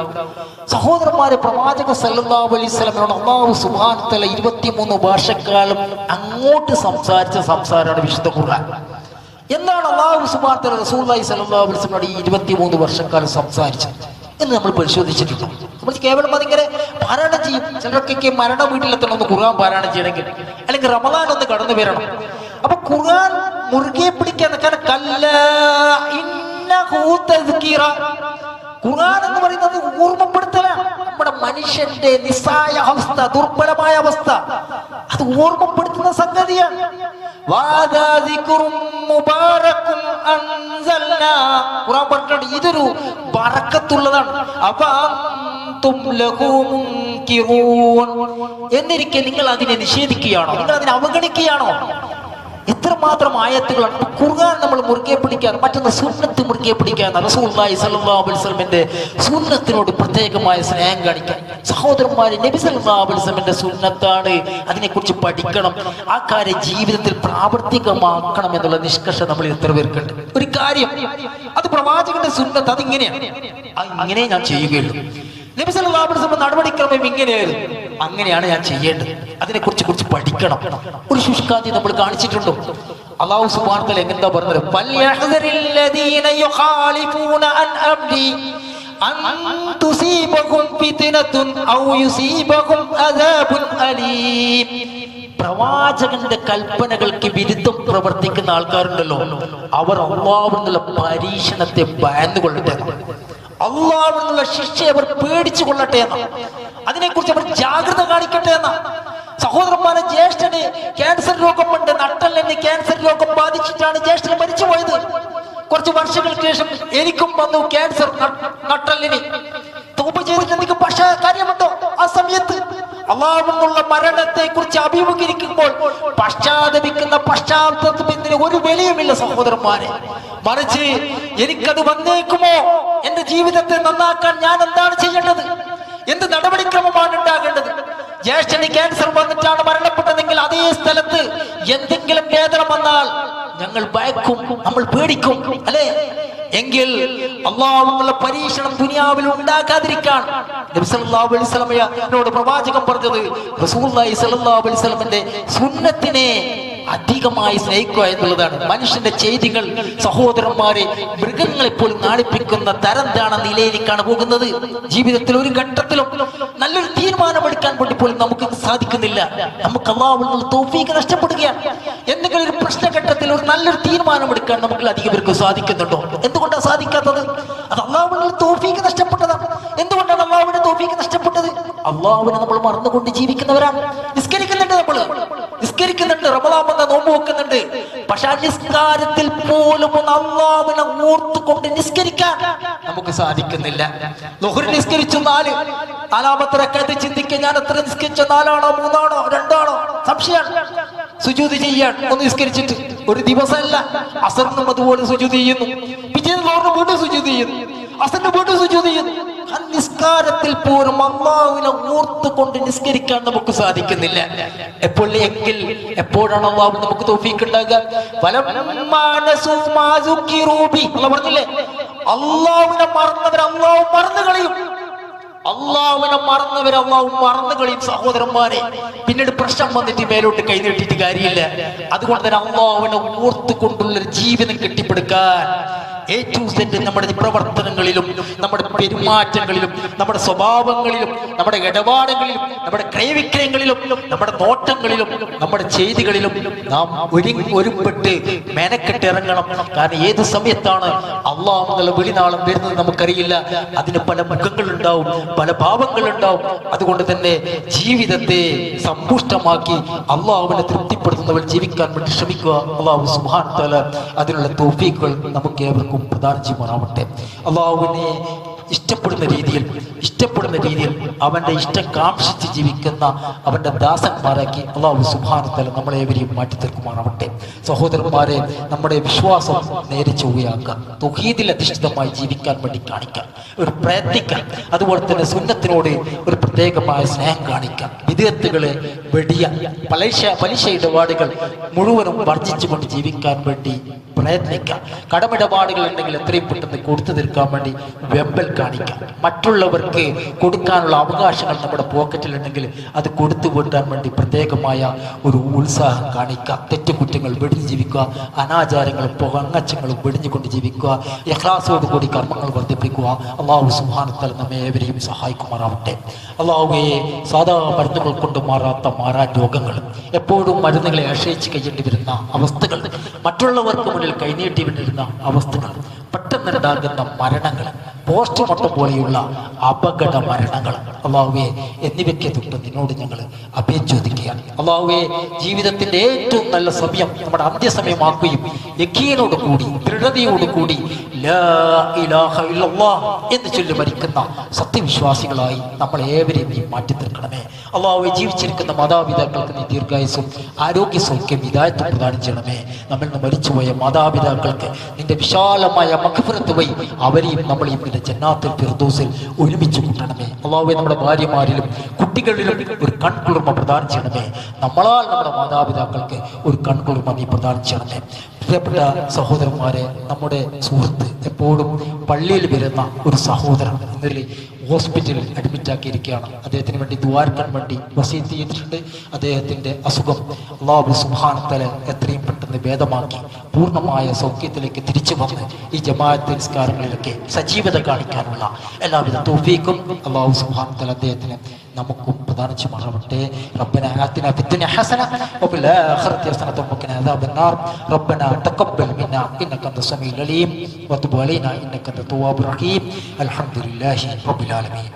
സഹോദരന്മാരെ, പ്രവാചക സല്ലല്ലാഹു അലൈഹി വസല്ലമയോട് അല്ലാഹു സുബ്ഹാനഹു വ തആല 23 വർഷക്കാലം അങ്ങോട്ട് സംസാരിച്ച സംസാരമാണ് വിശുദ്ധ ഖുർആൻ. എന്താണ് അല്ലാഹു സുബ്ഹാനഹു വ തആല റസൂലുള്ളാഹി സ്വല്ലല്ലാഹു അലൈഹി വസല്ലമയോട് ഈ 23 വർഷക്കാലം സംസാരിച്ചത് എന്ന് നമ്മൾ പരിശോധിച്ചിട്ടുണ്ട്. നമ്മൾ കേവലം അതിങ്ങനെ പാരായണം ചെയ്യും. ചിലർക്കൊക്കെ മരണ വീട്ടിലെത്തണം ഒന്ന് ഖുർആൻ പാരായണം ചെയ്യണമെങ്കിൽ, അല്ലെങ്കിൽ റമദാൻ ഒന്ന് കടന്നു വരണം. അപ്പൊ ഖുർആൻ മുറുകെ പിടിക്കാൻ ഖുർആൻ എന്ന് പറയുന്നത് ഓർമ്മപ്പെടുത്തലാണ്. നമ്മുടെ മനുഷ്യന്റെ നിസ്സായ അവസ്ഥ, ദുർബലമായ അവസ്ഥ, അത് ഓർമ്മപ്പെടുത്തുന്ന സംഗതിയാണ്. ഇതൊരു ബറക്കത്തുള്ളതാണ്. എന്നിരിക്കെ നിങ്ങൾ അതിനെ നിഷേധിക്കുകയാണോ? നിങ്ങൾ അതിനെ അവഗണിക്കുകയാണോ? എത്രമാത്രം ആയത്തുകളാണ്. ഖുർആൻ നമ്മൾ മുറുകെ പിടിക്കാൻ, മറ്റൊന്ന് സുന്നത്ത് മുറുകെ പിടിക്കാൻ. റസൂലുള്ളാഹി സ്വല്ലല്ലാഹു അലൈഹി വസല്ലമിന്റെ സുന്നത്തിനോട് പ്രത്യേകമായ സ്നേഹം കാണിക്കാൻ. സഹോദരന്മാരെ, നബി സല്ലല്ലാഹു അലൈഹി വസല്ലമിന്റെ സുന്നത്താണ്, അതിനെക്കുറിച്ച് പഠിക്കണം, ആ കാര്യം ജീവിതത്തിൽ പ്രാവർത്തികമാക്കണം എന്നുള്ള നിഷ്കർഷ നമ്മൾ എത്ര പേർക്കുണ്ട്? ഒരു കാര്യം അത് പ്രവാചകന്റെ സുന്നത്ത്, അതിങ്ങനെയാണ്, അങ്ങനെ ഞാൻ ചെയ്യുകയുള്ളൂ. നബി സല്ലല്ലാഹു അലൈഹി വസല്ലം നടപടിക്രമം ഇങ്ങനെയായിരുന്നു, അങ്ങനെയാണ് ഞാൻ ചെയ്യേണ്ടത്. അതിനെക്കുറിച്ച് പഠിക്കണം. ഒരു ശുഷ്കാന്തി നമ്മൾ കാണിച്ചിട്ടുണ്ടോ? അല്ലാഹു സുബ്ഹാനഹു വ തആല എന്താ പറഞ്ഞത്? ഫൽയഹ്ദരില്ലദീന യുഖാലിഫൂന അൻ അംരി അൻ തുസീബഹും ഫിത്നതുൻ ഔ യുസീബഹും അദാബുൻ അലീം. പ്രവാചകന്റെ കൽപ്പനകൾക്ക് വിരുദ്ധം പ്രവർത്തിക്കുന്ന ആൾക്കാരുണ്ടല്ലോ, അവർ അല്ലാഹുവിൽ നിന്നുള്ള പരീക്ഷണത്തെ ഭയന്നുകൊള്ളട്ടെ, അല്ലാഹുവിൽ നിന്നുള്ള ശിക്ഷയെ അവർ പേടിച്ചു കൊള്ളട്ടെ എന്ന, അതിനെക്കുറിച്ച് അവർ ജാഗ്രത കാണിക്കട്ടെ എന്ന. സഹോദരന്മാരെ, ജ്യേഷ്ഠന് ക്യാൻസർ രോഗമുണ്ട്, നട്ടലിന് ക്യാൻസർ രോഗം ബാധിച്ചിട്ടാണ് ജ്യേഷ്ഠന് മരിച്ചുപോയത്. കുറച്ച് വർഷങ്ങൾക്ക് ശേഷം എനിക്കും വന്നു ക്യാൻസർ, നട്ടലിന്. തൗബ ചെയ്തിട്ട് എനിക്ക് പക്ഷേ കാര്യമുണ്ടോ? ആ സമയത്ത് അള്ളാഹുവിനുള്ള മരണത്തെ കുറിച്ച് അഭിമുഖീകരിക്കുമ്പോൾ പശ്ചാത്തപിക്കുന്ന പശ്ചാത്തലത്തിന് ഒരു വിലയുമില്ല സഹോദരന്മാരെ. മറിച്ച് എനിക്കത് വന്നേക്കുമോ, എന്റെ ജീവിതത്തെ നന്നാക്കാൻ ഞാൻ എന്താണ് ചെയ്യേണ്ടത്, എന്ത് നടപടിക്രമമാണ് ഉണ്ടാകേണ്ടത്? ജ്യേഷ്ഠന് ക്യാൻസർ വന്നിട്ടാണ് മരണപ്പെട്ടതെങ്കിൽ അതേ സ്ഥലത്ത് എന്തെങ്കിലും വേദന വന്നാൽ ഞങ്ങൾ ഭയക്കും, നമ്മൾ പേടിക്കും, അല്ലെ? എങ്കിൽ അള്ളാഹുവിനുള്ള പരീക്ഷണം ദുനിയാവിൽ ഉണ്ടാകാതിരിക്കാൻ നബി സല്ലല്ലാഹു അലൈഹി വസല്ലമയോട് പ്രവാചകൻ പറഞ്ഞത് റസൂലുള്ളാഹി സ്വല്ലല്ലാഹു അലൈഹി വസല്ലമയുടെ സുന്നത്തിനെ അധികമായി സ്നേഹിക്കുക എന്നുള്ളതാണ്. മനുഷ്യന്റെ ചെയ്തികൾ സഹോദരന്മാരെ മൃഗങ്ങളെ പോലും നാണിപ്പിക്കുന്ന തരം താണ നിലയിലേക്കാണ് പോകുന്നത്. ജീവിതത്തിൽ ഒരു ഘട്ടത്തിലും നല്ലൊരു തീരുമാനമെടുക്കാൻ വേണ്ടി പോലും നമുക്ക് സാധിക്കുന്നില്ല. നമുക്ക് അല്ലാഹുവിനുള്ള തൗഫീഖ് നഷ്ടപ്പെടുകയാണ്. എന്തെങ്കിലും ഒരു പ്രശ്നഘട്ടത്തിൽ ഒരു നല്ലൊരു തീരുമാനമെടുക്കാൻ നമുക്ക് അധികം പേർക്ക് സാധിക്കുന്നുണ്ടോ? എന്തുകൊണ്ടാണ് സാധിക്കാത്തത്? അത് അല്ലാഹുവിനുള്ള തൗഫീഖ് നഷ്ടപ്പെട്ടതാണ്. എന്തുകൊണ്ടാണ് അല്ലാഹുവിന്റെ തൗഫീഖ് നഷ്ടപ്പെട്ടത്? അല്ലാഹുവിനെ നമ്മൾ മറന്നുകൊണ്ട് ജീവിക്കുന്നവരാണ്. നിസ്കരിക്കുന്നുണ്ട്, റമദാൻ വന്ന നോമ്പ് വെക്കുന്നുണ്ട്. പക്ഷെ ആ നിസ്കാരത്തിൽ പോലും ഒന്ന് അല്ലാഹുവിനെ ഓർത്തുകൊണ്ട് നിസ്കരിക്കാൻ നമുക്ക് സാധിക്കുന്നില്ല. ളുഹ്ർ നിസ്കരിച്ചു 4, നാലാമത്തെ റക്അത്ത് ചിന്തിക്കുക, ഞാൻ എത്ര നിസ്കരിച്ച, 4ആണോ 3ആണോ 2ആണോ, സംശയമാണ്. സുജൂദ് ചെയ്യാൻ ഒന്ന് നിസ്കരിച്ചിട്ട് ഒരു ദിവസമല്ല, അസറിനും അതുപോലെ സുജൂദ് ചെയ്യുന്നു, പിറ്റേന്ന് ളുഹ്റിന് വീണ്ടും സുജൂദ് ചെയ്യുന്നു, അസറിന് വീണ്ടും സുജൂദ് ചെയ്യുന്നു. നിസ്കാരത്തിൽ പോലും അല്ലാഹുവിനെ ഓർത്തുകൊണ്ട് നിസ്കരിക്കാൻ നമുക്ക് സാധിക്കുന്നില്ല. എപ്പോഴാണ് അല്ലാഹു നമുക്ക് തൗഫീഖ് ഉണ്ടാകുക? പറഞ്ഞില്ലേ, അല്ലാഹുവിനെ മറന്നവർ അല്ലാഹു മറന്നു കളയും. അല്ലാഹുവിനെ മറന്നവർ അല്ലാഹു മറന്നു കളയും സഹോദരന്മാരെ. പിന്നീട് പ്രശ്നം വന്നിട്ട് മേലോട്ട് കൈ നീട്ടിയിട്ട് കാര്യമില്ല. അതുകൊണ്ട് തന്നെ അല്ലാഹുവിനെ ഓർത്തുകൊണ്ടുള്ളൊരു ജീവിതം കെട്ടിപ്പടുക്കാൻ A to Z നമ്മുടെ പ്രവർത്തനങ്ങളിലും നമ്മുടെ പെരുമാറ്റങ്ങളിലും നമ്മുടെ സ്വഭാവങ്ങളിലും നമ്മുടെ ഇടപാടുകളിലും നമ്മുടെ ക്രയവിക്രയങ്ങളിലും നമ്മുടെ നോട്ടങ്ങളിലും നമ്മുടെ ചെയ്തികളിലും നാം ഒരുപ്പെട്ട് മെനക്കെട്ട് ഇറങ്ങണം. കാരണം ഏത് സമയത്താണ് അല്ലാഹു എന്നുള്ള വിളിനാളം വരുന്നത് നമുക്കറിയില്ല. അതിന് പല മുഖങ്ങളുണ്ടാവും, പല ഭാവങ്ങളുണ്ടാവും. അതുകൊണ്ട് തന്നെ ജീവിതത്തെ സമ്പുഷ്ടമാക്കി അല്ലാഹുവിനെ തൃപ്തിപ്പെടുത്തുന്നവർ ജീവിക്കാൻ വേണ്ടി ശ്രമിക്കുക. അല്ലാഹു സുബ്ഹാനഹു വ തആല അതിനുള്ള തൗഫീഖുകൾ നമുക്ക് ഏവർക്കും പ്രദാനം ചെയ്യുമാറാവട്ടെ. അല്ലാഹുവിനെ ഇഷ്ടപ്പെടുന്ന രീതിയിൽ അവന്റെ ഇഷ്ടം കാംക്ഷിച്ച് ജീവിക്കുന്ന അവന്റെ ദാസന്മാരാക്കി അല്ലാഹു സുബ്ഹാനഹു വ തആല നമ്മളേവരെയും മാറ്റി തീർക്കുമാറാവട്ടെ. സഹോദരന്മാരെ, നമ്മുടെ വിശ്വാസം നേരെ ചൊവ്വയാക്കാൻ, തൗഹീദിൽ അധിഷ്ഠിതമായി ജീവിക്കാൻ വേണ്ടി കാണിക്കാൻ ഒരു പ്രയത്നിക്കാൻ, അതുപോലെ തന്നെ സുന്നത്തിനോട് ഒരു പ്രത്യേകമായ സ്നേഹം കാണിക്കാൻ, വിദ്യാർത്ഥികളെ വെടിയ പലിശ ഇടപാടുകൾ മുഴുവനും വർജിച്ചുകൊണ്ട് ജീവിക്കാൻ വേണ്ടി പ്രയത്നിക്കാം. കടമിടപാടുകൾ ഉണ്ടെങ്കിൽ എത്രയും പെട്ടെന്ന് കൊടുത്തു തീർക്കാൻ വേണ്ടി വെമ്പൽ കാണിക്കാം. മറ്റുള്ളവർക്ക് കൊടുക്കാനുള്ള അവകാശങ്ങൾ നമ്മുടെ പോക്കറ്റിലുണ്ടെങ്കിൽ അത് കൊടുത്തു വീട്ടാൻ വേണ്ടി പ്രത്യേകമായ ഒരു ഉത്സാഹം കാണിക്കാം. തെറ്റുകുറ്റങ്ങൾ വെടിഞ്ഞ് ജീവിക്കുക, അനാചാരങ്ങളും പൊങ്ങച്ചങ്ങളും വെടിഞ്ഞുകൊണ്ട് ജീവിക്കുക, ഇഖ്ലാസോട് കൂടി കർമ്മങ്ങൾ വർദ്ധിപ്പിക്കുക. അല്ലാഹു സുബ്ഹാനഹു വ തആല നമ്മെ ഏവരെയും സഹായിക്കുമാറാവട്ടെ. അല്ലാഹുവേ, സാധാ മരുന്നുകൾ കൊണ്ട് മാറാത്ത മാറാൻ രോഗങ്ങൾ, എപ്പോഴും മരുന്നുകളെ ആശ്രയിച്ച് കഴിയേണ്ടി വരുന്ന അവസ്ഥകൾ, മറ്റുള്ളവർക്ക് മുന്നിൽ കൈനീട്ടി വിട്ടിരുന്ന അവസ്ഥകൾ, പെട്ടെന്നുണ്ടാകുന്ന മരണങ്ങൾ, പോസ്റ്റ്മോർട്ടം പോലെയുള്ള അപകട മരണങ്ങൾ, അല്ലാഹുവേ, എന്നിവയ്ക്ക് തൊട്ട് നിന്നോട് ഞങ്ങൾ അഭയം ചോദിക്കുകയാണ്. അല്ലാഹുവേ, ജീവിതത്തിന്റെ ഏറ്റവും നല്ല സമയം നമ്മുടെ അന്ത്യസമയമാക്കുകയും യഖീനോട് കൂടി ദൃഢതയോട് കൂടി ലാ ഇലാഹ ഇല്ലല്ലാഹ് എന്ന് ചൊല്ലി മരിക്കുന്ന സത്യവിശ്വാസികളായി നമ്മൾ ഏവരെയും നീ മാറ്റി തീർക്കണമേ. അല്ലാഹുവേ, ജീവിച്ചിരിക്കുന്ന മാതാപിതാക്കൾക്ക് നീ ദീർഘായുസ്സും ആരോഗ്യ സൗഖ്യം ഹിദായത്തും പ്രദാനം ചെയ്യണമേ. നമ്മിൽ നിന്ന് മരിച്ചുപോയ മാതാപിതാക്കൾക്ക് നിന്റെ വിശാലമായ മഗ്ഫിറത്ത് വഴി അവരെയും നമ്മളെയും നിന്റെ ജന്നാത്തുൽ ഫിർദൗസിൽ ഒരുമിച്ച് കൂട്ടണമേ. അല്ലാഹുവേ, നമ്മുടെ ഭാര്യമാരിലും കുട്ടികളിലും ഒരു കൺകുളിർമ പ്രദാനം ചെയ്യണമേ. നമ്മളാൽ നമ്മുടെ മാതാപിതാക്കൾക്ക് ഒരു കൺകുളിർമ നീ പ്രദാനം ചെയ്യണമേ. പ്രിയപ്പെട്ട സഹോദരന്മാരെ, നമ്മുടെ സുഹൃത്ത്, എപ്പോഴും പള്ളിയിൽ വരുന്ന ഒരു സഹോദരൻ ഇന്നലെ ഹോസ്പിറ്റലിൽ അഡ്മിറ്റ് ആക്കിയിരിക്കുകയാണ്. അദ്ദേഹത്തിന് വേണ്ടി ദുആർക്കാൻ വേണ്ടി വസീയത്ത് ചെയ്തിട്ടുണ്ട്. അദ്ദേഹത്തിൻ്റെ അസുഖം അല്ലാഹു സുബ്ഹാനഹു വ തആല എത്രയും പെട്ടെന്ന് ഭേദമാക്കി പൂർണ്ണമായ സൗഖ്യത്തിലേക്ക് തിരിച്ചു വന്ന് ഈ ജമാഅത്ത് നിസ്കാരങ്ങളിലൊക്കെ സജീവത കാണിക്കാനുള്ള എല്ലാവിധ തൗഫീഖും അല്ലാഹു സുബ്ഹാനഹു വ തആല അദ്ദേഹത്തിന് നമുക്കും പ്രദാനം ചെയ്യുമാറാവട്ടെ. റബ്ബനാ ആതിനാ ഫിദ്ദുനിയ ഹസന വഫിൽ ആഖിറതി ഹസനത വഖിനാ അദാബന്നാർ. റബ്ബനാ തഖബ്ബൽ മിന്നാ ഇന്നക അൻതസ് സമീഉൽ അലീം വതുബ് അലൈനാ ഇന്നക അൻതത് തവ്വാബുർ റഹീം. അൽഹംദുലില്ലാഹി റബ്ബിൽ ആലമീൻ.